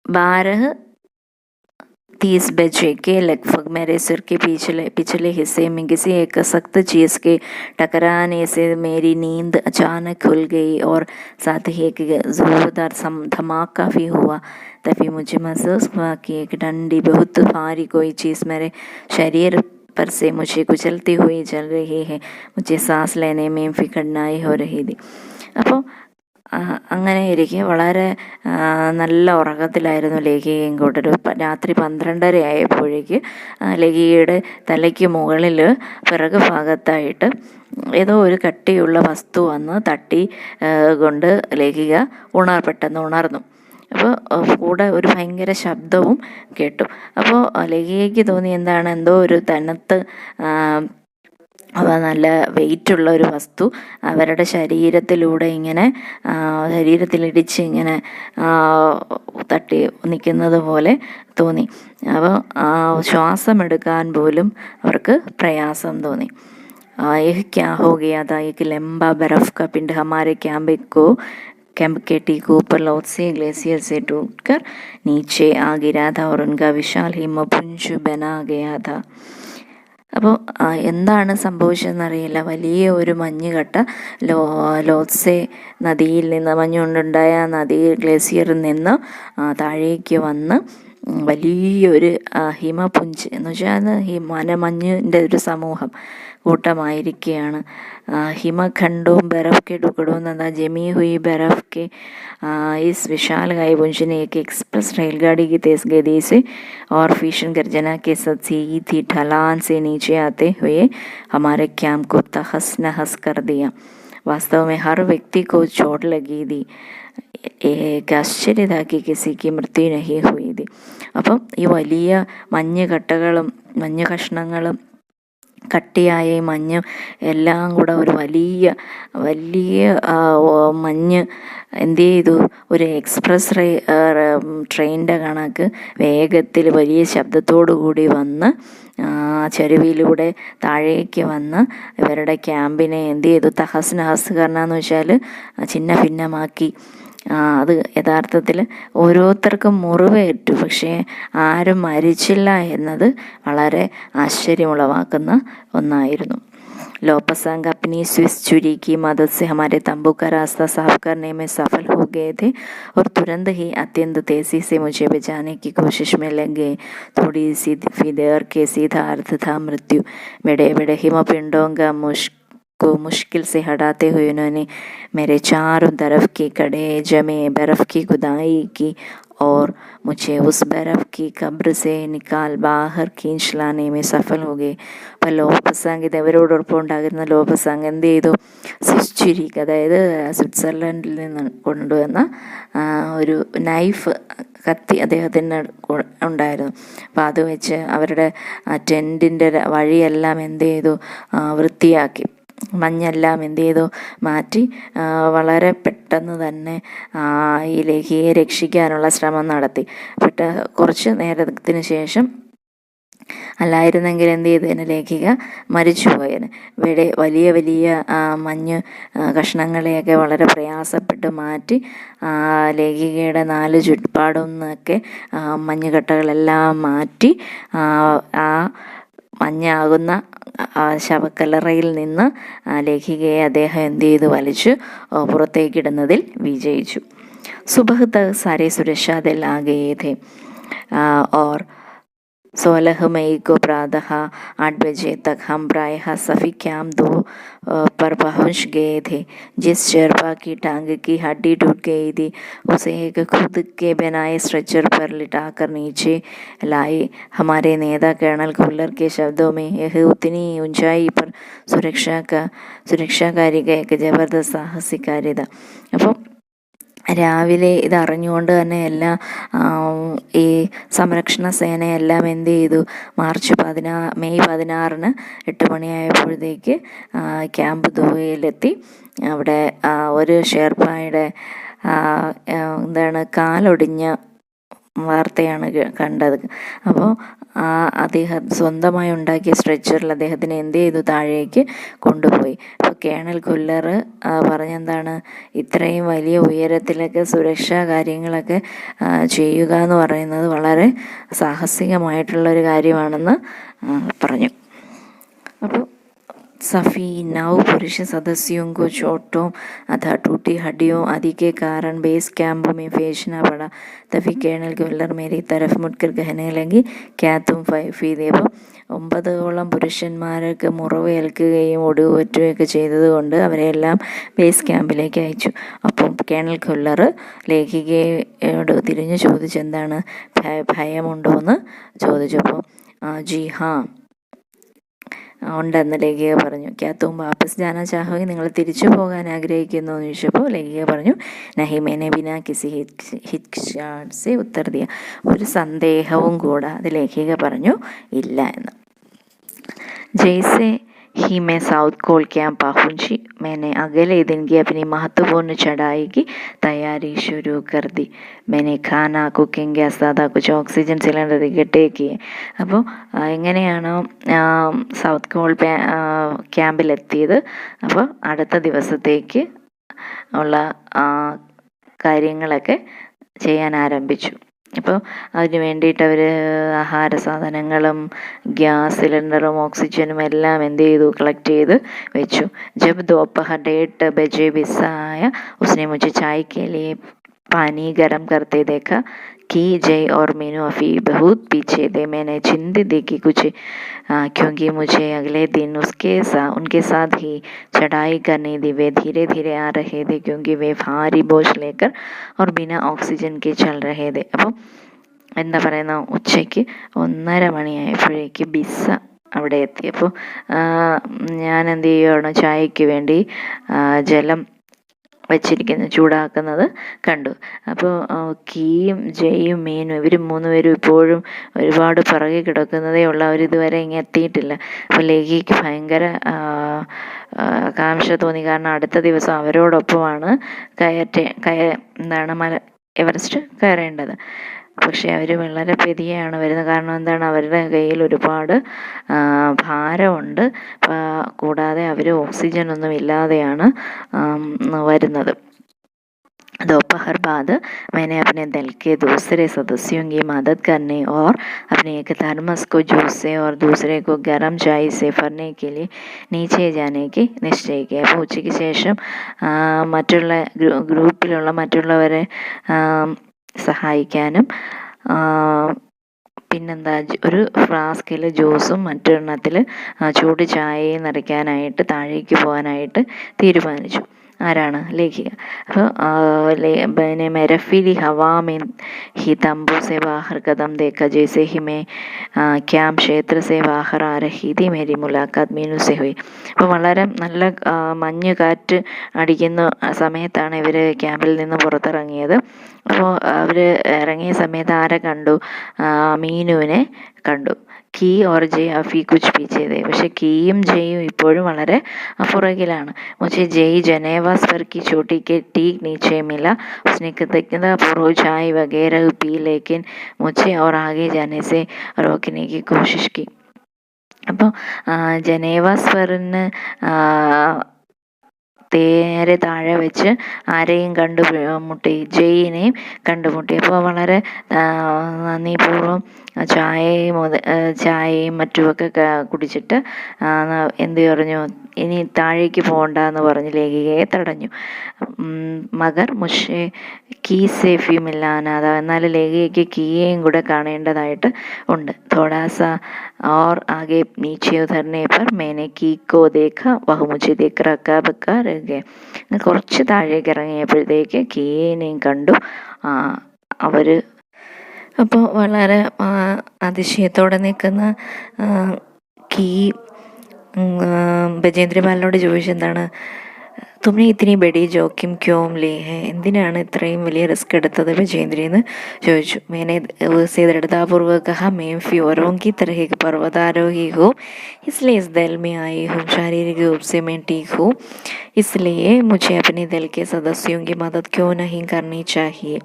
12 30 बजे के लगभग मेरे सिर के पिछले हिस्से में किसी एक सख्त चीज़ के टकराने से मेरी नींद अचानक खुल गई और साथ ही एक ज़ोरदार धमाका भी हुआ। तभी मुझे महसूस हुआ कि एक डंडी बहुत भारी कोई चीज़ मेरे शरीर पर से मुझे कुचलती हुई चल रही है। मुझे सांस लेने में भी कठिनाई हो रही थी. അപ്പോൾ അങ്ങനെ ഇരിക്കെ വളരെ നല്ല ഉറക്കത്തിലായിരുന്നു ലേഖികയും കൂട്ടർ. രാത്രി 12:30 ആയപ്പോഴേക്ക് ലേഖികയുടെ തലയ്ക്ക് മുകളിൽ പിറകു ഭാഗത്തായിട്ട് ഏതോ ഒരു കട്ടിയുള്ള വസ്തു വന്ന് തട്ടി കൊണ്ട് ലേഖിക പെട്ടെന്ന് ഉണർന്നു. അപ്പോൾ കൂടെ ഒരു ഭയങ്കര ശബ്ദവും കേട്ടു. അപ്പോൾ ലേഖികയ്ക്ക് തോന്നി എന്താണ് എന്തോ ഒരു തണുത്ത് നല്ല വെയിറ്റുള്ള ഒരു വസ്തു അവരുടെ ശരീരത്തിലൂടെ ഇങ്ങനെ ശരീരത്തിലിടിച്ച് ഇങ്ങനെ തട്ടി നിൽക്കുന്നത് പോലെ തോന്നി. അപ്പോൾ ശ്വാസമെടുക്കാൻ പോലും അവർക്ക് പ്രയാസം തോന്നി. यह क्या हो गया था? एक लंबा बर्फ का पिंड हमारे कैंप के ठीक ऊपर लौत्से ग्लेशियर से टूटकर नीचे आ गिरा था और उनका विशाल हिमपुंज बना गया था. അപ്പോൾ എന്താണ് സംഭവിച്ചതെന്നറിയില്ല. വലിയ ഒരു മഞ്ഞുകട്ട ലോത്സെ നദിയിൽ നിന്ന് മഞ്ഞുകൊണ്ടുണ്ടായ ഗ്ലേസിയറിൽ നിന്ന് താഴേക്ക് വന്ന് വലിയൊരു ഹിമപുഞ്ച് എന്ന് വെച്ചാൽ മഞ്ഞിൻ്റെ ഒരു സമൂഹം കൂട്ടമായിരിക്കുകയാണ്. हिमखंडों बर्फ़ के टुकड़ों तथा जमी हुई बर्फ़ के इस विशालकाय पुंज ने एक एक्सप्रेस रेलगाड़ी की तेज गति से और भीषण गर्जना के साथ सीधी ढलान से नीचे आते हुए हमारे कैंप को तहस नहस कर दिया. वास्तव में हर व्यक्ति को चोट लगी थी. एक आश्चर्य था कि किसी की मृत्यु नहीं हुई थी. അപ്പം ഈ വലിയ മഞ്ഞ് കട്ടകളും മഞ്ഞ് കഷ്ണങ്ങളും കട്ടിയായ മഞ്ഞ് എല്ലാം കൂടെ ഒരു വലിയ മഞ്ഞ് എന്ത് ചെയ്തു, ഒരു എക്സ്പ്രസ് ട്രെയിനിൻ്റെ കണക്ക് വേഗത്തിൽ വലിയ ശബ്ദത്തോടു കൂടി വന്ന് ചരുവിലൂടെ താഴേക്ക് വന്ന് ഇവരുടെ ക്യാമ്പിനെ എന്ത് ചെയ്തു, തഹസ് നഹസ് കർണമെന്ന് വെച്ചാൽ ചിന്ന ഭിന്നമാക്കി. അത് യഥാർത്ഥത്തിൽ ഓരോരുത്തർക്കും മുറിവേറ്റു, പക്ഷേ ആരും മരിച്ചില്ല എന്നത് വളരെ ആശ്ചര്യമുളവാക്കുന്ന ഒന്നായിരുന്നു. लोपसंग अपनी स्विस छुरी की मदद से हमारे तंबू का रास्ता साफ करने में सफल हो गए थे और तुरंत ही अत्यंत तेजी से मुझे बचाने की कोशिश में लग गए. थोड़ी सी देर के सीधा अर्थ था मृत्यु. बड़े बड़े हिमपिंडों का को मुश्किल से हटाते हुए उन्होंने मेरे चारों तरफ के कड़े जमे बर्फ़ की खुदाई की और मुझे उस बर्फ़ की कब्र से निकाल बाहर खींच लाने में सफल हो गए. അപ്പോൾ ലോപസാങ് ഇവരോടൊപ്പം ഉണ്ടാകുന്ന ലോപസാങ് എന്ത് ചെയ്തു, സ്വിസ് അതായത് സ്വിറ്റ്സർലൻഡിൽ നിന്ന് കൊണ്ടുവന്ന ഒരു നൈഫ് കത്തി അദ്ദേഹത്തിന് ഉണ്ടായിരുന്നു. അപ്പോൾ അത് വെച്ച് അവരുടെ ടെൻറ്റിൻ്റെ വഴിയെല്ലാം എന്ത് ചെയ്തു, വൃത്തിയാക്കി. മഞ്ഞെല്ലാം എന്ത് ചെയ്തു, മാറ്റി വളരെ പെട്ടെന്ന് തന്നെ ഈ ലേഖിയെ രക്ഷിക്കാനുള്ള ശ്രമം നടത്തി. കുറച്ച് നേരത്തിന് ശേഷം അല്ലായിരുന്നെങ്കിൽ എന്ത് ചെയ്തതിന് ലേഖിക മരിച്ചുപോയതിന്. ഇവിടെ വലിയ വലിയ മഞ്ഞ് കഷ്ണങ്ങളെയൊക്കെ വളരെ പ്രയാസപ്പെട്ട് മാറ്റി ലേഖികയുടെ 4 ചുറ്റുപാടും നിന്നൊക്കെ മഞ്ഞുകട്ടകളെല്ലാം മാറ്റി ആ മഞ്ഞാകുന്ന ശവക്കല്ലറയിൽ നിന്ന് ലേഖികയെ അദ്ദേഹം എന്ത് ചെയ്തു, വലിച്ചു പുറത്തേക്കിടുന്നതിൽ വിജയിച്ചു. സുബഹ് തക് സാരെ സുരക്ഷാ ദൾ ആ ഗയേ थे और 16 मई को प्रातः 8 बजे तक हम प्रायः सभी कैंप 2 पर पहुंच गए थे. जिस शेरपा की टांग की हड्डी टूट गई थी उसे एक खुद के बनाए स्ट्रेचर पर लिटाकर नीचे लाए. हमारे नेता कर्नल कुल्लर के शब्दों में यह उतनी ऊंचाई पर सुरक्षा कार्य का एक जबरदस्त साहसी कार्य था. അപ്പോൾ രാവിലെ ഇതറിഞ്ഞുകൊണ്ട് തന്നെ ഈ സംരക്ഷണ സേനയെല്ലാം എന്ത് ചെയ്തു, മെയ് 16 8 മണിയായപ്പോഴത്തേക്ക് ക്യാമ്പ് 2 അവിടെ ഒരു ഷെർപ്പായുടെ കാലൊടിഞ്ഞ വാർത്തയാണ് കണ്ടത്. അപ്പോൾ അദ്ദേഹം സ്വന്തമായി ഉണ്ടാക്കിയ സ്ട്രെച്ചറിൽ അദ്ദേഹത്തിനെ എന്ത് ചെയ്തു, താഴേക്ക് കൊണ്ടുപോയി. അപ്പോൾ കേണൽ കൊല്ലർ പറഞ്ഞെന്താണ്, ഇത്രയും വലിയ ഉയരത്തിലൊക്കെ സുരക്ഷാ കാര്യങ്ങളൊക്കെ ചെയ്യുക എന്ന് പറയുന്നത് വളരെ സാഹസികമായിട്ടുള്ളൊരു കാര്യമാണെന്ന് പറഞ്ഞു. അപ്പോൾ सफ़ी 9 पुरुष सदस्यों को चोटों अथा टूटी हड्डियों आदि के कारण बेस कैंप में भेजना पड़ा. तभी കേണൽ കൊല്ലർ मेरी तरफ मुड़कर कहने लगी, क्या तुम ഫൈഫീദ്. അപ്പോൾ 9ഓളം പുരുഷന്മാർക്ക് മുറിവ് ഏൽക്കുകയും ഒടിവ് പറ്റുകയൊക്കെ ചെയ്തതുകൊണ്ട് അവരെല്ലാം ബേസ് ക്യാമ്പിലേക്ക് അയച്ചു. അപ്പം കേണൽ കൊല്ലർ ലേഖികയോട് തിരിഞ്ഞു ചോദിച്ചു, എന്താണ് ഭയമുണ്ടോ എന്ന് ചോദിച്ചപ്പോൾ ജി ഹാ ഉണ്ടെന്ന് ലേഖിക പറഞ്ഞു. ക്യാ തും വാപ്പസ് ജാനാ ചാഹോഗി, നിങ്ങൾ തിരിച്ചു പോകാൻ ആഗ്രഹിക്കുന്നു എന്ന് ചോദിച്ചപ്പോൾ ലേഖിക പറഞ്ഞു, നഹി മേനെ ബിനാ കിസി ഹിച്ച്കാട്ട് സെ ഉത്തർ ദിയ. ഒരു സന്ദേഹവും കൂടാതെ ലേഖിക പറഞ്ഞു ഇല്ല എന്ന്. ജയ്സെ ही मैं साउथ कोल कैंप पहुंची, मैंने अगले दिन की अपनी महत्वपूर्ण चढ़ाई की तैयारी शुरू कर दी. मैंने खाना, कुकिंग गैस, सादा कुछ ഓക്സിജൻ സിലിണ്ടർ ടേക്ക് ചെയ്യേ. അപ്പോൾ എങ്ങനെയാണോ സൗത്ത് കോൾ ക്യാമ്പിലെത്തിയത്, അപ്പോൾ അടുത്ത ദിവസത്തേക്ക് ഉള്ള കാര്യങ്ങളൊക്കെ ചെയ്യാൻ ആരംഭിച്ചു. അപ്പോൾ അതിന് വേണ്ടിയിട്ട് അവർ ആഹാര സാധനങ്ങളും ഗ്യാസ് സിലിണ്ടറും ഓക്സിജനും എല്ലാം എന്ത് ചെയ്തു, കളക്ട് ചെയ്ത് വെച്ചു. ജബ് दोपहर 1:30 बजे बिस्सा आया, उसने मुझे चाय के लिए पानी गर्म करते देखा कि जय और मीनू अभी बहुत पीछे थे. मैंने चिंतित देखी कुछ क्योंकि मुझे अगले दिन उनके साथ ही चढ़ाई करनी थी. वे धीरे धीरे आ रहे थे क्योंकि वे भारी बोझ लेकर और बिना ऑक्सीजन के चल रहे थे. അപ്പം എന്താ പറയുന്ന, ഉച്ചയ്ക്ക് 1:30 മണിയായപ്പോഴേക്ക് ബിസ്സ അവിടെ എത്തി. അപ്പോൾ ഞാൻ എന്ത് ചെയ്യുകയാണ്, ചായയ്ക്ക് വേണ്ടി ജലം വച്ചിരിക്കുന്നത്, ചൂടാക്കുന്നത് കണ്ടു. അപ്പോൾ കീയും ജയും മീനും ഇവർ 3 പേരും ഇപ്പോഴും ഒരുപാട് പിറകെ കിടക്കുന്നതേ ഉള്ളൂ, അവരിതുവരെ ഇങ്ങനെ എത്തിയിട്ടില്ല. അപ്പോൾ ലേഖിക്ക് ഭയങ്കര ആകാംക്ഷ തോന്നി, കാരണം അടുത്ത ദിവസം അവരോടൊപ്പമാണ് എവറസ്റ്റ് കയറേണ്ടത്. പക്ഷെ അവർ വളരെ പെതിയാണ് വരുന്നത്. കാരണം എന്താണ്, അവരുടെ കയ്യിൽ ഒരുപാട് ഭാരമുണ്ട്. കൂടാതെ അവർ ഓക്സിജൻ ഒന്നും ഇല്ലാതെയാണ് വരുന്നത്. दोपहर बाद मैंने अपने दल के दूसरे सदस्यों की मदद करने और अपने एक थर्मस को जूस से और दूसरे को गर्म चाय से भरने के लिए नीचे जाने की निश्चय किया. അപ്പോൾ ഉച്ചയ്ക്ക് ശേഷം മറ്റുള്ള ഗ്രൂപ്പിലുള്ള മറ്റുള്ളവരെ സഹായിക്കാനും പിന്നെന്താ ഒരു ഫ്ലാസ്കിൽ ജ്യൂസും മറ്റൊരെണ്ണത്തിൽ ചൂട് ചായയും നിറയ്ക്കാനായിട്ട് താഴേക്ക് പോകാനായിട്ട് തീരുമാനിച്ചു. ആരാണ്, ലേഖിക. അപ്പോൾ मैंने महफिली हवा में ही तंबू से बाहर कदम देखा. जैसे ही मैं कैंप क्षेत्र से बाहर आ रही थी मेरी मुलाकात मीनू से हुई. അപ്പോൾ വളരെ നല്ല മഞ്ഞ് കാറ്റ് അടിക്കുന്ന സമയത്താണ് ഇവർ ക്യാമ്പിൽ നിന്ന് പുറത്തിറങ്ങിയത്. അപ്പോൾ അവർ ഇറങ്ങിയ സമയത്ത് ആരെ കണ്ടു, മീനുവിനെ കണ്ടു. കീ ഓർ ജയ് അഫി കുച്ച് പീച്ചേ ദേ. പക്ഷെ കീയും ജയും ഇപ്പോഴും വളരെ പുറകിലാണ്. മുझे जय जनेवा स्वर की चोटी के ठीक नीचे मिला. उसने कृतज्ञता पूर्वक चाय वगैरह पी लेकिन मुझे और आगे जाने से रोकने की कोशिश की. അപ്പോൾ ജനേവ സ്വറിന് നേരെ താഴെ വെച്ച് ആരെയും കണ്ടുമുട്ടി, ജയിനെയും കണ്ടുമുട്ടി. അപ്പോൾ വളരെ നന്ദിപൂർവ്വം ചായയും മറ്റുമൊക്കെ കുടിച്ചിട്ട് എന്ത് പറഞ്ഞു, ഇനി താഴേക്ക് പോകണ്ട എന്ന് പറഞ്ഞ് ലേഖികയെ തടഞ്ഞു. മഗർ മുഷേ കീ സേഫി മില്ലാനാഥ, എന്നാൽ ലേഖികയ്ക്ക് കീയേയും കൂടെ കാണേണ്ടതായിട്ട് ഉണ്ട്. തോടാസ और आगे नीचे उतरने पर मैंने की को देखा, वह मुझे देख रखा बक्का रह गया. കുറച്ച് താഴേക്ക് ഇറങ്ങിയപ്പോഴത്തേക്ക് കീയേനെയും കണ്ടു. അവർ അപ്പോൾ വളരെ അതിശയത്തോടെ നിൽക്കുന്ന കീ ബജേന്ദ്രപാലിനോട് ചോദിച്ചെന്താണ്, തുമ്നെ ഇത്തിരി ബഡി ജോക്കിം ക്യോം ലേ ഹേ, എന്തിനാണ് ഇത്രയും വലിയ റിസ്ക് എടുത്തത് ബജേന്ദ്രി എന്ന് ചോദിച്ചു. मैंने उसे दृढ़तापूर्वक कहा, मैं फ्योरों की तरह एक पर्वतारोही हूँ, इसलिए इस दल में आई हूँ. शारीरिक रूप से मैं ठीक हूँ, इसलिए मुझे अपने दल के सदस्यों की मदद क्यों नहीं करनी चाहिए.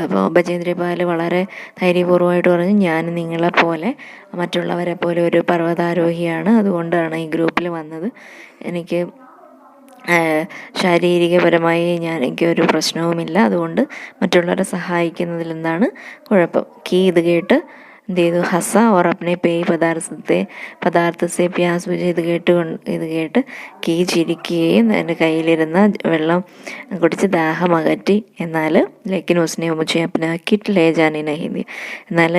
അപ്പോൾ ബചേന്ദ്രപാൽ വളരെ ധൈര്യപൂർവ്വമായിട്ട് പറഞ്ഞു, ഞാൻ നിങ്ങളെപ്പോലെ മറ്റുള്ളവരെ പോലെ ഒരു പർവ്വതാരോഹിയാണ്, അതുകൊണ്ടാണ് ഈ ഗ്രൂപ്പിൽ വന്നത്. എനിക്ക് ശാരീരികപരമായി എനിക്കൊരു പ്രശ്നവുമില്ല, അതുകൊണ്ട് മറ്റുള്ളവരെ സഹായിക്കുന്നതിൽ എന്താണ് കുഴപ്പം. ഇത് കേട്ട് എന്ത് ചെയ്തു, ഹസ ഓർ അപ്നെ പേയ് പദാർത്ഥത്തെ പ്യാസ് ബുജ ഇത് കേട്ട് കീ ചിരിക്കുകയും എൻ്റെ കയ്യിലിരുന്ന വെള്ളം കുടിച്ച് ദാഹം അകറ്റി. എന്നാൽ ലേക്കിൻ ഉസ്നെ മുझे अपना കിറ്റ് ലേ ജാനെ നഹീ ദിയ, എന്നാൽ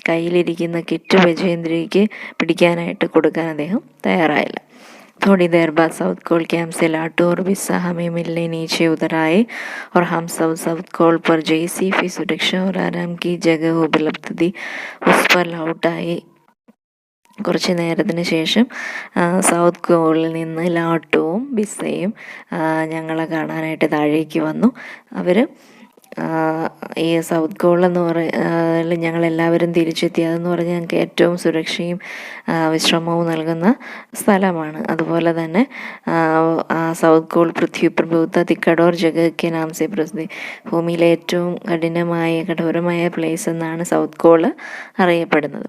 കയ്യിലിരിക്കുന്ന കിറ്റ് ബചേന്ദ്രയ്ക്ക് പിടിക്കാനായിട്ട് കൊടുക്കാൻ അദ്ദേഹം തയ്യാറായില്ല. थोड़ी देर बाद साउथ कोल कैंप से लाटू और बिस्सा हमें मिलने नीचे उतर आए और हम सब साउथ कोल पर जैसी भी सुरक्षा और आराम की जगह उपलब्ध थी उस पर लौट आए. കുറച്ച് നേരത്തിന് ശേഷം സൗത്ത് കോളിൽ നിന്ന് ലാട്ടുവും ബിസ്സയും ഞങ്ങളെ കാണാനായിട്ട് താഴേക്ക് വന്നു. അവർ ഈ സൗത്ത് കോളെന്ന് ഞങ്ങളെല്ലാവരും തിരിച്ചെത്തി. അതെന്ന് പറഞ്ഞാൽ ഞങ്ങൾക്ക് ഏറ്റവും സുരക്ഷയും വിശ്രമവും നൽകുന്ന സ്ഥലമാണ്. അതുപോലെ തന്നെ സൗത്ത് കോൾ പൃഥ്വി പ്രഭുത്ത തിക്കഡോർ ജഗഹ് നാം സെ പ്രസിദ്ധി, ഭൂമിയിലെ ഏറ്റവും കഠോരമായ പ്ലേസ് എന്നാണ് സൗത്ത് കോൾ അറിയപ്പെടുന്നത്.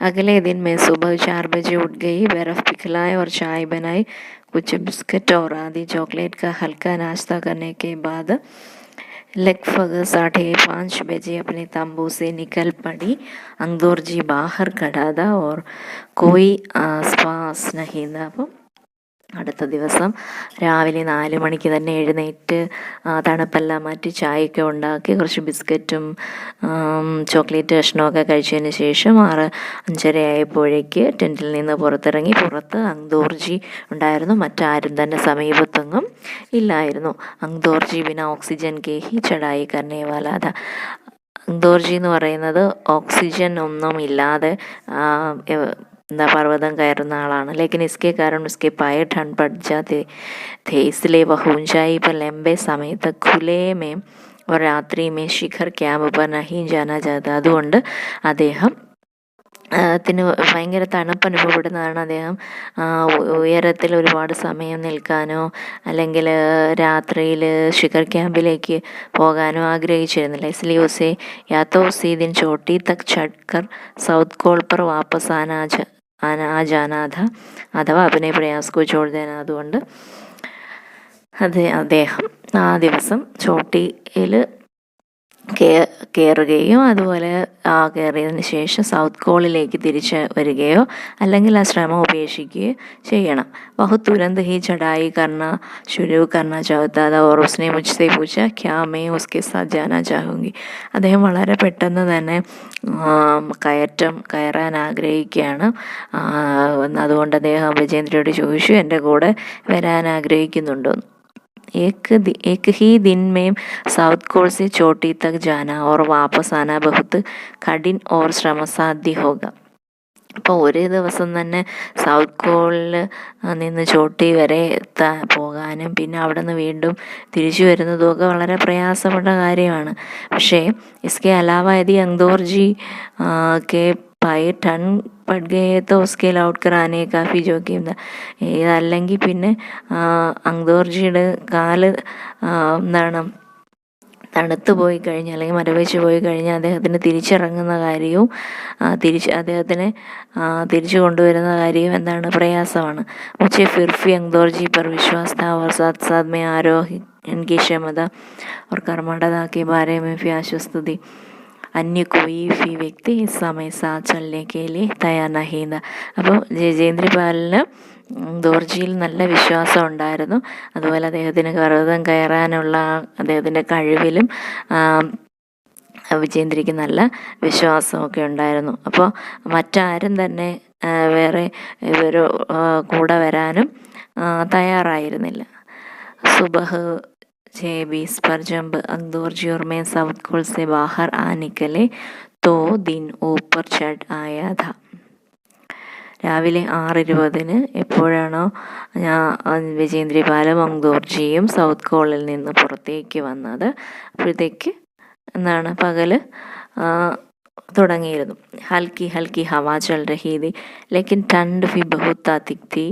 अगले दिन मैं सुबह 4 बजे उठ गई. बर्फ़ पिघलाई और चाय बनाई. कुछ बिस्किट और आधी चॉकलेट का हल्का नाश्ता करने के बाद लगभग 5:30 बजे अपने तंबू से निकल पड़ी. अंगदोर जी बाहर खड़ा था और कोई आसपास नहीं था. അപ്പം അടുത്ത ദിവസം രാവിലെ 4 മണിക്ക് തന്നെ എഴുന്നേറ്റ് തണുപ്പെല്ലാം മാറ്റി ചായയൊക്കെ ഉണ്ടാക്കി കുറച്ച് ബിസ്ക്കറ്റും ചോക്ലേറ്റ് കഷ്ണമൊക്കെ കഴിച്ചതിന് ശേഷം 5:30 ആയപ്പോഴേക്ക് ടെൻറ്റിൽ നിന്ന് പുറത്തിറങ്ങി. പുറത്ത് അങ്ദോർജി ഉണ്ടായിരുന്നു, മറ്റാരും തന്നെ സമീപത്തൊന്നും ഇല്ലായിരുന്നു. അങ്ദോർജി ബിന ഓക്സിജൻ കേഹി ചടായി കർണേവാലാത, അങ്ദോർജി എന്ന് പറയുന്നത് ഓക്സിജൻ ഒന്നും ഇല്ലാതെ पर्वतम കയറുന്ന ആളാണ്. लेकिन इसके कारण उसके पाए ठंड पड़ जाते थे, इसलिए वह ऊंचाई पर लंबे समय तक खुले में और रात्रि में शिखर कैंप पर नहीं जाना चाहता. അതുകൊണ്ട് അദ്ദേഹത്തിന് ഭയങ്കര തണുപ്പ് അനുഭവപ്പെടുന്നതാണ്. അദ്ദേഹം ഉയരത്തിൽ ഒരുപാട് സമയം നിൽക്കാനോ അല്ലെങ്കിൽ രാത്രിയിൽ ശിഖർ ക്യാമ്പിലേക്ക് പോകാനോ ആഗ്രഹിച്ചിരുന്നില്ല. इसलिए उसे या तो उसी दिन चोटी तक चढ़कर साउथ कोल पर वापस ആ ജാനാഥ അഥവാ അഭിനയ പ്രയാസ്കോ ചോഴ്ദേന. അതുകൊണ്ട് അദ്ദേഹം ആ ദിവസം ചോട്ടിയിൽ കയറുകയോ അതുപോലെ കയറിയതിന് ശേഷം സൗത്ത് കോളിലേക്ക് തിരിച്ച് വരികയോ അല്ലെങ്കിൽ ആ ശ്രമം ഉപേക്ഷിക്കുകയോ ചെയ്യണം. വഹു തുരന്ത് ഹി ചടായി ശുരു കർണ ചാഹത്താ था और उसने मुझसे पूछा क्या मैं उसके साथ जाना चाहूँगी. അദ്ദേഹം വളരെ പെട്ടെന്ന് തന്നെ കയറാൻ ആഗ്രഹിക്കുകയാണ്. അതുകൊണ്ട് അദ്ദേഹം ബചേന്ദ്രയോട് ചോദിച്ചു, എൻ്റെ കൂടെ വരാൻ ആഗ്രഹിക്കുന്നുണ്ടോ. एक ही दिन में साउथ कोल से चोटी तक जाना और वापस आना बहुत कठिन और श्रमसाध्य होगा. അപ്പോൾ ഒരേ ദിവസം തന്നെ സൗത്ത് കോളിൽ നിന്ന് ചോട്ടി വരെ പോകാനും പിന്നെ അവിടെ നിന്ന് വീണ്ടും തിരിച്ചു വരുന്നതുമൊക്കെ വളരെ പ്രയാസപ്പെട്ട കാര്യമാണ്. പക്ഷേ इसके अलावा यदि अंगदोर जी के पाए ठंड पड़ गए तो उसके लौट कर आने काफ़ी जोखिम था. ഇതല്ലെങ്കിൽ പിന്നെ അങ്ദോർജിയുടെ കാല് തണുത്ത് പോയി കഴിഞ്ഞാൽ അല്ലെങ്കിൽ മരവിച്ച് പോയി കഴിഞ്ഞാൽ അദ്ദേഹത്തിന് തിരിച്ചിറങ്ങുന്ന കാര്യവും അദ്ദേഹത്തിനെ തിരിച്ചു കൊണ്ടുവരുന്ന കാര്യവും എന്താണ് പ്രയാസമാണ്. मुझे फिर भी अंगदोर जी पर विश्वास था और साथ साथ में आरोहण की क्षमता और कर्मठता के बारे में भी आश्वस्त थी. अन्य कोई भी व्यक्ति इस समय साथ चलने के लिए तैयार नहीं था. അപ്പോൾ ജയേന്ദ്രപാലിന് ദോർജിയിൽ നല്ല വിശ്വാസം ഉണ്ടായിരുന്നു. അതുപോലെ അദ്ദേഹത്തിന് പർവ്വതം കയറാനുള്ള അദ്ദേഹത്തിൻ്റെ കഴിവിലും വിജേന്ദ്രയ്ക്ക് നല്ല വിശ്വാസമൊക്കെ ഉണ്ടായിരുന്നു. അപ്പോൾ മറ്റാരും തന്നെ വേറെ ഇവർ കൂടെ വരാനും തയ്യാറായിരുന്നില്ല. സുബഹ് 6:20 पर जब अंगदोर जी और मैं साउथ कोल से बाहर आ निकले तो दिन ऊपर चढ़ आया था. രാവിലെ 6:20 എപ്പോഴാണോ വിജേന്ദ്രപാലും അങ്ദോർജിയും സൗത്ത് കോളിൽ നിന്ന് പുറത്തേക്ക് വന്നത് അപ്പോഴത്തേക്ക് പകൽ തുടങ്ങിയിരുന്നു. ഹൽക്കി ഹൽക്കി ഹവാ ചൽ രഹി थी लेकिन ठंड भी बहुत अधिक थी.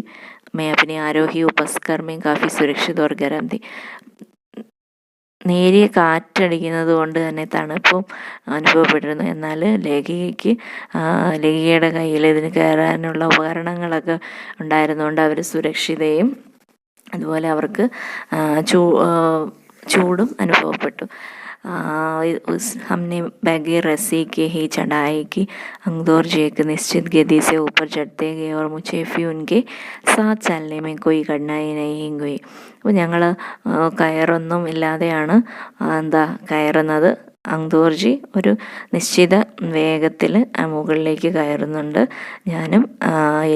मैं अपने आरोही उपस्कर में काफ़ी सुरक्षित और गर्म थी. നേരിയ കാറ്റടിക്കുന്നത് കൊണ്ട് തന്നെ തണുപ്പും അനുഭവപ്പെട്ടിരുന്നു. എന്നാൽ ലേഖികയുടെ കയ്യിൽ ഇതിന് കയറാനുള്ള ഉപകരണങ്ങളൊക്കെ ഉണ്ടായിരുന്നുകൊണ്ട് അവർ സുരക്ഷിതയും അതുപോലെ അവർക്ക് ചൂടും അനുഭവപ്പെട്ടു. हमने बैगे रस्सी के ही चढ़ाई की अंगदौर जी एक निश्चित गति से ऊपर चढ़ते गए और मुझे भी उनके साथ चलने में कोई कठिनाई नहीं हुई. അപ്പോൾ ഞങ്ങൾ കയറൊന്നും ഇല്ലാതെയാണ് കയറുന്നത്. അങ്ദോർജി ഒരു നിശ്ചിത വേഗത്തിൽ മുകളിലേക്ക് കയറുന്നുണ്ട്.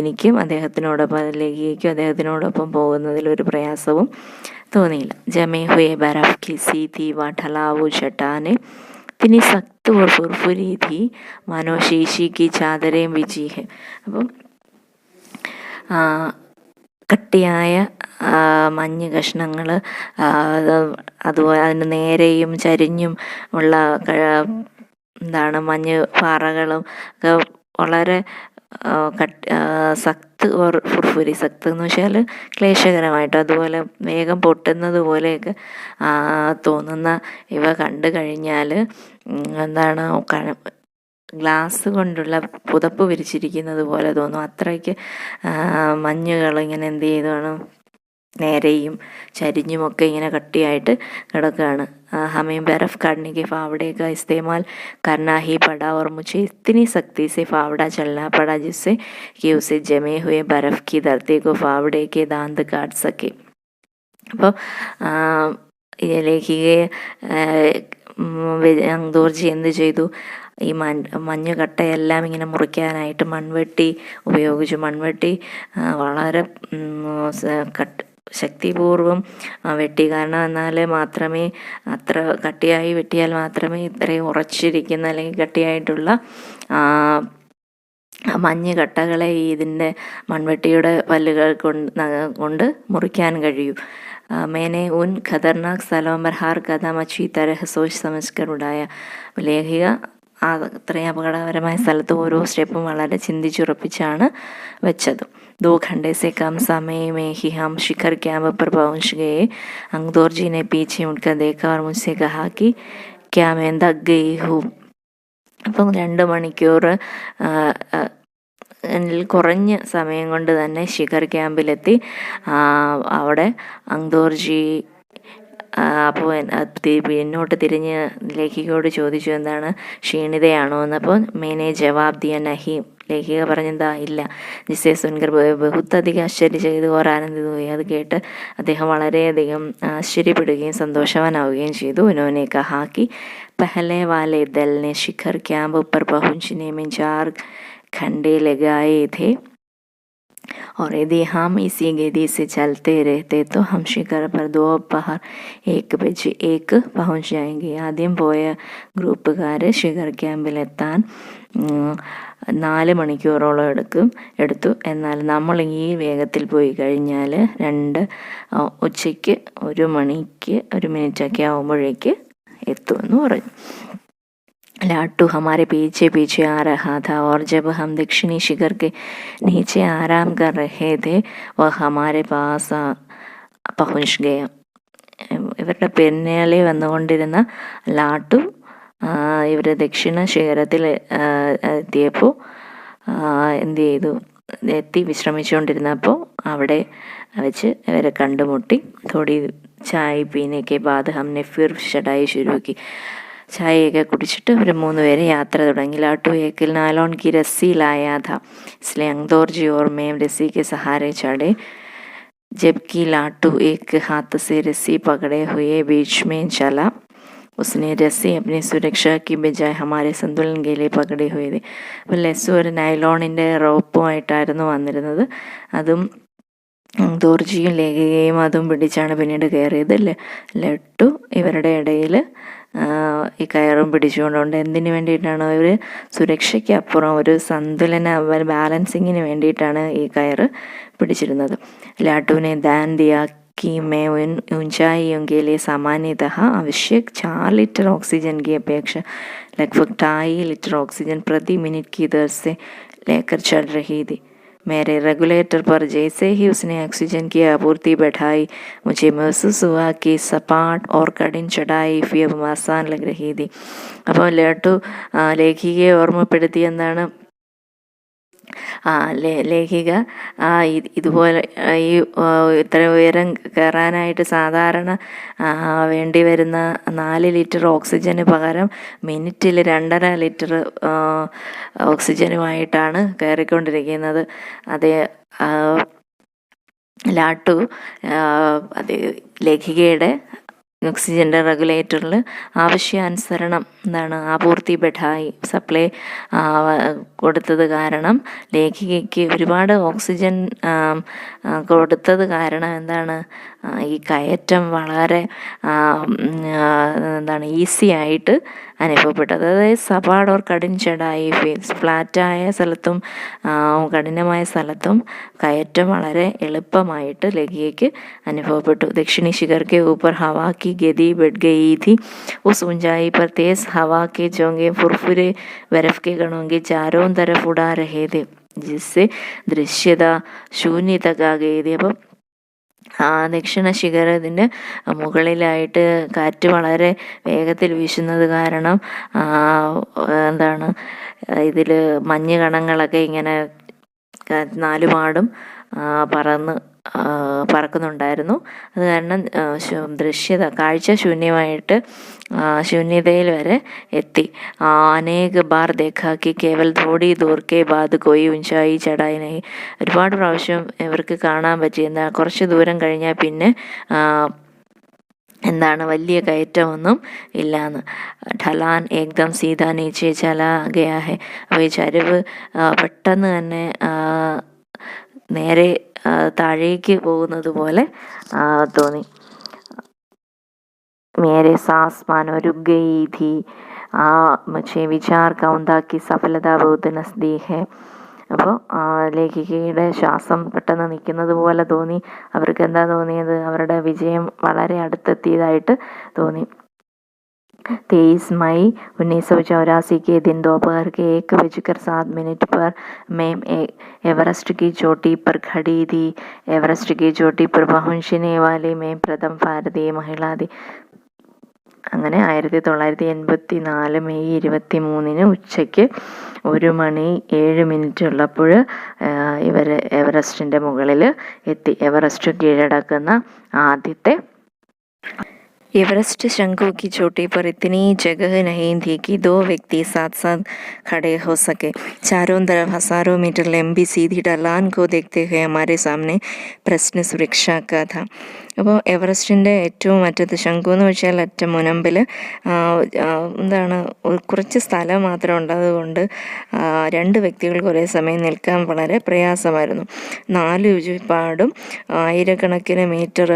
എനിക്കും അദ്ദേഹത്തിനോടൊപ്പം പോകുന്നതിൽ ഒരു പ്രയാസവും തോന്നിയില്ല. जमे हुए बर्फ की सीधी व ढलाऊ चट्टानें इतनी सख्त और फुरफुरी थी मानो शीशी की चादरें बिछी है. അപ്പം കട്ടിയായ മഞ്ഞ് കഷ്ണങ്ങൾ, അതുപോലെ അതിന് നേരെയും ചരിഞ്ഞും ഉള്ള മഞ്ഞ് പാറകളും ഒക്കെ വളരെ സക്ത് ഓർ ഫുർഫുരി. സക്ത് എന്ന് വെച്ചാൽ ക്ലേശകരമായിട്ട്, അതുപോലെ വേഗം പൊട്ടുന്നത് പോലെയൊക്കെ തോന്നുന്ന ഇവ കണ്ടു കഴിഞ്ഞാൽ ഗ്ലാസ് കൊണ്ടുള്ള പുതപ്പ് വിരിച്ചിരിക്കുന്നത് പോലെ തോന്നും. അത്രയ്ക്ക് മഞ്ഞുകൾ ഇങ്ങനെ എന്ത് ചെയ്താണ് നേരെയും ചരിഞ്ഞുമൊക്കെ ഇങ്ങനെ കട്ടിയായിട്ട് കിടക്കുകയാണ്. हमें बर्फ़ काटने के फावड़े का इस्तेमाल करना ही पड़ा और मुझे इतनी सख्ती से फावड़ा चलना पड़ा जिससे कि उसे जमे हुए बर्फ़ की धरती को फावड़े के दांत काट सके. അപ്പോൾ ലേഖികയെ അങ്ദോർജി എന്ത് ചെയ്തു? ഈ മഞ്ഞുകട്ടയെല്ലാം ഇങ്ങനെ മുറിക്കാനായിട്ട് മൺവെട്ടി ഉപയോഗിച്ചു. മൺവെട്ടി വളരെ ശക്തിപൂർവം വെട്ടി. കാരണം എന്നാൽ മാത്രമേ അത്ര കട്ടിയായി വെട്ടിയാൽ മാത്രമേ ഇത്രയും ഉറച്ചിരിക്കുന്ന അല്ലെങ്കിൽ കട്ടിയായിട്ടുള്ള മഞ്ഞുകട്ടകളെ ഇതിൻ്റെ മൺവെട്ടിയുടെ പല്ലുകൾ കൊണ്ട് മുറിക്കാൻ കഴിയൂ. मैंने उन खतरनाक स्थलों पर हर कदम अच्छी तरह सोच समझ कर उड़ाया. ലേഖിക അത്രയും അപകടകരമായ സ്ഥലത്ത് ഓരോ സ്റ്റെപ്പും വളരെ ചിന്തിച്ചുറപ്പിച്ചാണ് വെച്ചത്. 2 घंटे से कम समय में ही हम शिखर कैंप पर पहुंच गए. अंगदौर जी ने पीछे मुड़कर देखा और मुझसे कहा कि क्या मैं थक गई हूँ. അപ്പം 2 മണിക്കൂർ കുറഞ്ഞ സമയം കൊണ്ട് തന്നെ ശിഖർ ക്യാമ്പിലെത്തി. അവിടെ അങ്ദോർജി അപ്പോൾ പിന്നോട്ട് തിരിഞ്ഞ് ലേഖികയോട് ചോദിച്ചു, എന്താണ് ക്ഷീണിതയാണോ എന്ന്. അപ്പോൾ മേനെ ജവാബ് ദിയ നഹി. ലേഖിക പറഞ്ഞെന്താ, ഇല്ല. ജിസേ സുൻകർ ബഹുത്തധികം ആശ്ചര്യചകിത് ഓർ ആനന്ദിത് ഹുയി. അത് കേട്ട് അദ്ദേഹം വളരെയധികം ആശ്ചര്യപ്പെടുകയും സന്തോഷവാനാവുകയും ചെയ്തു. ഉन्होंने कहा कि पहले वाले दल ने शिखर कैंप पर पहुंचने में 4 घंटे लगाए थे और यदि हम इसी गति से चलते रहते तो हम शिखर पर दोपहर 1 बजे पहुंच जाएंगे. ആദ്യം പോയ ഗ്രൂപ്പുകാർ ശിഖർ ക്യാമ്പിലെത്താൻ 4 മണിക്കൂറോളം എടുത്തു. എന്നാൽ നമ്മൾ ഈ വേഗത്തിൽ പോയി കഴിഞ്ഞാൽ ഉച്ചയ്ക്ക് 1 മണിക്ക് 1 മിനിറ്റൊക്കെ ആകുമ്പോഴേക്ക് എത്തുമെന്ന് പറഞ്ഞു. लाटू हमारे पीछे पीछे आ रहा था और जब हम दक्षिणी शिखर के नीचे आराम कर रहे थे वह हमारे पास पहुंच गया. ഇവരുടെ പിന്നാലെ വന്നുകൊണ്ടിരുന്ന ലാട്ടു ഇവർ ദക്ഷിണ ശിഖരത്തിൽ എത്തിയപ്പോൾ എന്ത് ചെയ്തു? എത്തി വിശ്രമിച്ചുകൊണ്ടിരുന്നപ്പോൾ അവിടെ വെച്ച് ഇവരെ കണ്ടുമുട്ടി. थोड़ी चाय पीने के बाद हमने फिर चढ़ाई शुरू की. ചായയൊക്കെ കുടിച്ചിട്ട് ഒരു 3 പേര് യാത്ര തുടങ്ങി. लाटू एक नायलॉन की रस्सी लाया था इसलिए अंगदौर जी और मैं रस्सी के सहारे चढ़े जबकि लाटू एक हाथ से रस्सी पकड़े हुए बीच में चला. उसने रस्सी अपनी सुरक्षा की बजाय हमारे संतुलन के लिए पकड़े हुए थे. അപ്പോൾ ലസ്സു ഒരു നൈലോണിൻ്റെ റോപ്പുമായിട്ടായിരുന്നു വന്നിരുന്നത്. അതും ദോർജിയും ലേഖികയും അതും പിടിച്ചാണ് പിന്നീട് കയറിയത്. ലട്ടു ഇവരുടെ ഇടയിൽ ഈ കയറും പിടിച്ചുകൊണ്ടുണ്ട്. എന്തിനു വേണ്ടിയിട്ടാണ്? അവർ സുരക്ഷയ്ക്ക് അപ്പുറം ഒരു ബാലൻസിങ്ങിന് വേണ്ടിയിട്ടാണ് ഈ കയറ് പിടിച്ചിരുന്നത്. ലാട്ടുവിനെ ദാൻ ദിയ कि मैं उन ऊंचाइयों के लिए सामान्यतः आवश्यक 4 लीटर ऑक्सीजन की अपेक्षा लगभग 2.5 लीटर ऑक्सीजन प्रति मिनट की दर से लेकर चल रही थी. मेरे रेगुलेटर पर जैसे ही उसने ऑक्सीजन की आपूर्ति बढ़ाई, मुझे महसूस हुआ कि सपाट और कठिन चढ़ाई फिर आसान लग रही थी. അപ്പോൾ ലാട്ടു ലേഖികയെ ഓർമ്മപ്പെടുത്തി എന്താണ്, ലേഖിക ഇതുപോലെ ഈ ഇത്ര ഉയരം കയറാനായിട്ട് സാധാരണ വേണ്ടി വരുന്ന 4 ലിറ്റർ ഓക്സിജന് പകരം മിനിറ്റിൽ 2.5 ലിറ്റർ ഓക്സിജനുമായിട്ടാണ് കയറിക്കൊണ്ടിരിക്കുന്നത്. അതേ ലാട്ടു അത് ലേഖികയുടെ ഓക്സിജൻ്റെ റെഗുലേറ്ററിൽ ആവശ്യാനുസരണം ആപൂർത്തി ബെഡായി സപ്ലൈ കൊടുത്തത് കാരണം, ലേഖികയ്ക്ക് ഒരുപാട് ഓക്സിജൻ കൊടുത്തത് കാരണം ഈ കയറ്റം വളരെ ഈസി ആയിട്ട് അനുഭവപ്പെട്ടത്. അതായത് സപാട് ഓർ കഠിൻ ചടായി ഫീൽസ്, ഫ്ലാറ്റായ സ്ഥലത്തും കഠിനമായ സ്ഥലത്തും കയറ്റം വളരെ എളുപ്പമായിട്ട് ലേഖികയ്ക്ക് അനുഭവപ്പെട്ടു. ദക്ഷിണി ശിഖർ के ऊपर हवा की गति बढ़ गई थी. उस ऊंचाई पर तेज हवा के झोंके फुरफुरे बर्फ के कणों के चारों तरफ उड़ा रहे थे, जिससे दृश्यता शून्य तक आ गई थी. അപ്പം ദക്ഷിണ ശിഖരത്തിൻ്റെ മുകളിലായിട്ട് കാറ്റ് വളരെ വേഗത്തിൽ വീശുന്നത് കാരണം ഇതിൽ മഞ്ഞ് കണങ്ങളൊക്കെ ഇങ്ങനെ നാലുപാടും പറക്കുന്നുണ്ടായിരുന്നു. അത് കാരണം ദൃശ്യത, കാഴ്ച ശൂന്യതയിൽ വരെ എത്തി. അനേക ബാർ ദേഖാക്കി കേവൽ തോടി ദൂർക്കെ ബാദ് കോയി ഉഞ്ചായി ചടായിനായി, ഒരുപാട് പ്രാവശ്യം ഇവർക്ക് കാണാൻ പറ്റി. കുറച്ച് ദൂരം കഴിഞ്ഞാൽ പിന്നെ വലിയ കയറ്റമൊന്നും ഇല്ലാന്ന്. ഢലാൻ ഏകദം സീതാ നീച്ചെ ചലാ ഗയാ ഹെ. അപ്പോൾ ഈ ചരിവ് പെട്ടെന്ന് തന്നെ നേരെ താഴേക്ക് പോകുന്നത് പോലെ തോന്നി. മേരെ സാസ് മാനോ രുക് ഗയി ഥി, മുझे വിചാർ കൗന്താ കി സഫലത ബഹുത് നസ്ദീക് ഹെ. അപ്പോൾ ലേഖികയുടെ ശ്വാസം പെട്ടെന്ന് നിൽക്കുന്നത് പോലെ തോന്നി. അവർക്ക് എന്താ തോന്നിയത്? അവരുടെ വിജയം വളരെ അടുത്തെത്തിയതായിട്ട് തോന്നി. 23 मई 1984 के दिन दोपहर के 1:07 पर मैं एवरेस्ट की चोटी पर खड़ी थी. एवरेस्ट की चोटी पर पहुंचने वाली मैं प्रथम भारतीय महिला थी. അങ്ങനെ 1984 മെയ് 23 ഉച്ചയ്ക്ക് 1:07 ഉള്ളപ്പോൾ ഇവർ എവറസ്റ്റിൻ്റെ മുകളിൽ എത്തി. എവറസ്റ്റ് കീഴടക്കുന്ന ആദ്യത്തെ एवरेस्ट शंकु की चोटी पर इतनी जगह नहीं थी कि 2 व्यक्ति साथ साथ खड़े हो सके. चारों तरफ हजारों मीटर लंबी सीधी ढलान को देखते हुए हमारे सामने प्रश्न सुरक्षा का था. അപ്പോൾ എവറസ്റ്റിൻ്റെ ഏറ്റവും അറ്റത്ത്, ശംഖു എന്ന് വെച്ചാൽ അറ്റം മുനമ്പിൽ കുറച്ച് സ്ഥലം മാത്രം ഉണ്ടതുകൊണ്ട് 2 വ്യക്തികൾക്ക് ഒരേ സമയം നിൽക്കാൻ വളരെ പ്രയാസമായിരുന്നു. 4 ചുറ്റുപാടും ആയിരക്കണക്കിന് മീറ്റർ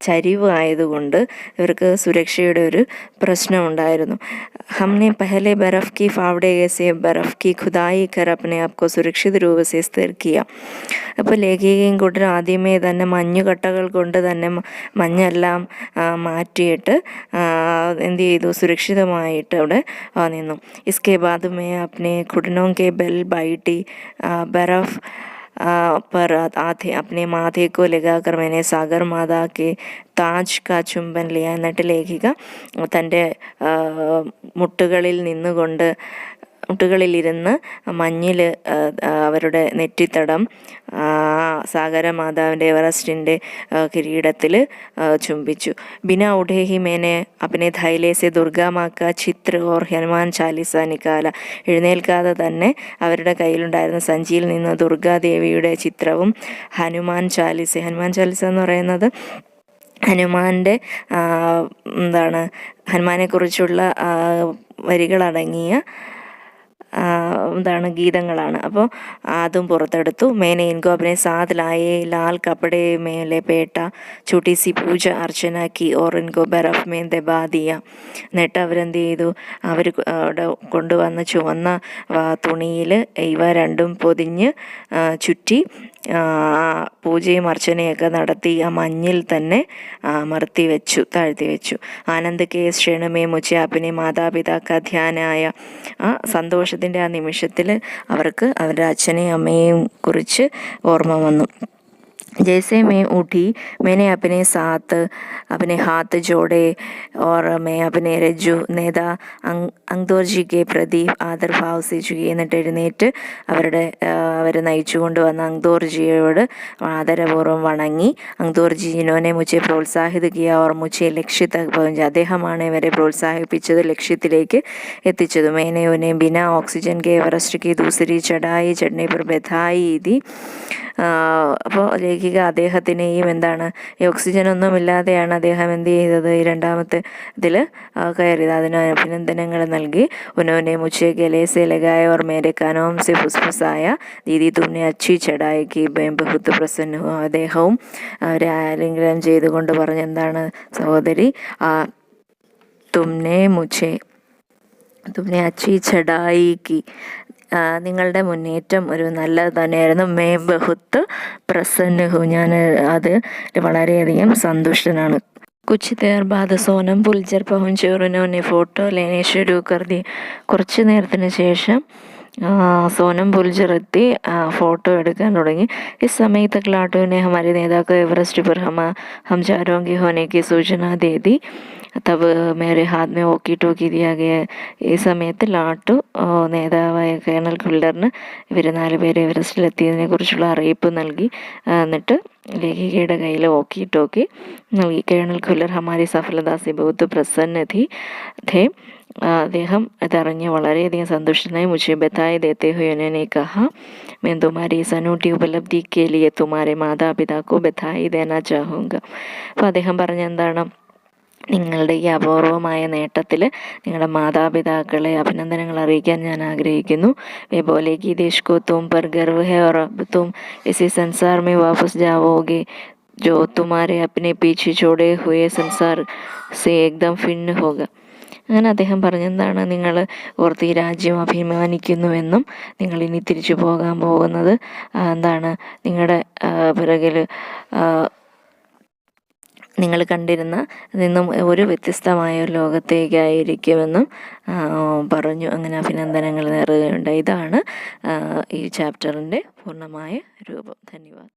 ചരിവ് ആയതുകൊണ്ട് ഇവർക്ക് സുരക്ഷയുടെ ഒരു പ്രശ്നമുണ്ടായിരുന്നു. हमने पहले बर्फ़ की फावड़े से बर्फ़ की खुदाई कर अपने आप को सुरक्षित रूप से स्थिर किया. അപ്പോൾ ലേഖികയും കൂട്ടരും ആദ്യമേ തന്നെ മഞ്ഞുകട്ടകൾ കൊണ്ട് തന്നെ മഞ്ഞെല്ലാം മാറ്റിയിട്ട് എന്ത് ചെയ്തു? സുരക്ഷിതമായിട്ട് അവിടെ നിന്നു. इसके बाद में अपने घुटनों के बल बैठी बर्फ़ पर अपने माथे को लगाकर मैंने सागर माता के താജ് കാ ചുംബൻ ലിയ. എന്നിട്ട് ലേഖിക തൻ്റെ മുട്ടുകളിലിരുന്ന് മഞ്ഞിൽ അവരുടെ നെറ്റിത്തടം സാഗരമാതാവിൻ്റെ എവറസ്റ്റിൻ്റെ കിരീടത്തിൽ ചുംബിച്ചു. ബിനാ ഉഠേ ഹി മേനെ അപ്നെ ധൈലേ സെ ദുർഗാ മാ കാ ചിത്ര ഓർ ഹനുമാൻ ചാലിസ നിക്കാല. എഴുന്നേൽക്കാതെ തന്നെ അവരുടെ കയ്യിലുണ്ടായിരുന്ന സഞ്ചിയിൽ നിന്ന് ദുർഗാദേവിയുടെ ചിത്രവും ഹനുമാൻ ചാലിസ എന്ന് പറയുന്നത് ഹനുമാനെക്കുറിച്ചുള്ള വരികളടങ്ങിയ ഗീതങ്ങളാണ്. അപ്പോൾ അതും പുറത്തെടുത്തു. മേനെ ഇൻകോ അപ്നെ സാത്ത് ലായേ ലാൽ കപ്പടെ മേലെ പേട്ട छोटी सी पूजा अर्चना की और इनको बर्फ़ में दबा दिया. എന്നിട്ട് അവരെന്ത് ചെയ്തു? അവർ കൊണ്ടുവന്ന ചുവന്ന തുണിയിൽ ഇവ രണ്ടും പൊതിഞ്ഞ് ചുറ്റി പൂജയും അർച്ചനയൊക്കെ നടത്തി ആ മഞ്ഞിൽ തന്നെ താഴ്ത്തി വെച്ചു. ആനന്ദ് കെ ക്ഷണമേ മുझे अपने മാതാപിതാക്ക ധ്യാനായ. ആ സന്തോഷത്തിൽ സന്തോഷത്തിൻ്റെ ആ നിമിഷത്തിൽ അവർക്ക് അവരുടെ അച്ഛനെയും അമ്മയെയും കുറിച്ച് ഓർമ്മ വന്നു. जैसे मैं उठी मैंने अपने साथ अपने हाथ जोड़े और मैं अपने रज्जु नेदा അങ്തോർജി കെ പ്രതി ആദർഭാവ് സെ ചുകി. എന്നിട്ട് എഴുന്നേറ്റ് അവരെ നയിച്ചു കൊണ്ടുവന്ന അങ്തോർജിയോട് ആദരപൂർവ്വം വണങ്ങി. അങ്തോർജി ജിനോനെ മുझे പ്രോത്സാഹിത് കിയ ഓർ മുझे ലക്ഷ്യ തക് പहुंचा. അദ്ദേഹമാണ് ഇവരെ പ്രോത്സാഹിപ്പിച്ചത്, ലക്ഷ്യത്തിലേക്ക് എത്തിച്ചത്. मैंने उन्हें बिना ऑक्सीजन के एवरेस्ट की दूसरी चढ़ाई चढ़ने पर बधाई दी. അപ്പോൾ ലേഖിക അദ്ദേഹത്തിനെയും എന്താണ്, ഈ ഓക്സിജൻ ഒന്നുമില്ലാതെയാണ് അദ്ദേഹം എന്ത് ചെയ്തത്, ഈ രണ്ടാമത്തെ ഇതിൽ കയറിയത്. അതിന് അഭിനന്ദനങ്ങൾ നൽകി. ഉനോനെ മുझे गले से लगाए और मेरे कानों से फुसफुसाया दीदी तुमने अच्छी चढ़ाई की मैं बहुत प्रसन्न हूँ. അദ്ദേഹവും അവരെ ആലിംഗനം ചെയ്തുകൊണ്ട് പറഞ്ഞെന്താണ്, സഹോദരി തുമ്നെ അച്ചി ചടായി കി, നിങ്ങളുടെ മുന്നേറ്റം ഒരു നല്ലത് തന്നെയായിരുന്നു. മേ ബഹുത്ത് പ്രസന്ന ഹു, ഞാൻ അത് വളരെയധികം സന്തുഷ്ടനാണ്. കുച്ച് ദേർ ബാദ് സോനം പുൽജർ പहुंचे और उन्होंने ഫോട്ടോ लेने शुरू कर दी. കുറച്ച് നേരത്തിന് ശേഷം സോനം പുൽജർ എത്തി, ഫോട്ടോ എടുക്കാൻ തുടങ്ങി. इस समय तक लाटू ने हमारे नेता को एवरेस्ट पर हम चारों के होने की सूचना दे दी. तब मेरे हाथ में वॉकी टोकी दिया गया. ഈ സമയത്ത് ലാട്ടു നേതാവായ കേണൽ ഖുല്ലറിന് ഇവർ 4 പേര് എവറസ്റ്റിലെത്തിയതിനെ കുറിച്ചുള്ള അറിയിപ്പ് നൽകി. എന്നിട്ട് ലേഖികയുടെ കയ്യിൽ വോക്കി ടോക്കി നൽകി. കേണൽ ഖുല്ലർ ഹമാരി സഫലത സെ ബഹുത്ത് പ്രസന്ന थे. അദ്ദേഹം ഇതറിഞ്ഞ് വളരെയധികം സന്തുഷ്ടനായി. മുझे बधाई देते हुए उन्होंने कहा मैं तुम्हारी इस अनूठी उपलब्धि के लिए तुम्हारे माता पिता को बधाई देना चाहूँगा. അപ്പോൾ അദ്ദേഹം പറഞ്ഞെന്താണ്, നിങ്ങളുടെ ഈ അപൂർവമായ നേട്ടത്തിൽ നിങ്ങളുടെ മാതാപിതാക്കളെ അഭിനന്ദനങ്ങൾ അറിയിക്കാൻ ഞാൻ ആഗ്രഹിക്കുന്നു. വേ ബോലെ കി ദേശ് കോ തും പർ ഗർവ് ഹൈ और अब तुम इसी संसार में वापस जाओगे जो तुम्हारे अपने पीछे छोड़े हुए संसार से एकदम भिन्न होगा. അങ്ങനെ അദ്ദേഹം പറഞ്ഞെന്താണ്, നിങ്ങൾ ഓർത്ത് ഈ രാജ്യം അഭിമാനിക്കുന്നുവെന്നും നിങ്ങൾ ഇനി തിരിച്ചു പോകാൻ പോകുന്നത് എന്താണ്, നിങ്ങളുടെ പിറകിൽ നിങ്ങൾ കണ്ടിരുന്ന നിന്നും ഒരു വ്യത്യസ്തമായ ഒരു ലോകത്തേക്കായിരിക്കുമെന്നും പറഞ്ഞു. അങ്ങനെ അഭിനന്ദനങ്ങൾ നേരുകയുണ്ടായി. ഇതാണ് ഈ ചാപ്റ്ററിൻ്റെ പൂർണ്ണമായ രൂപം. ധന്യവാദം.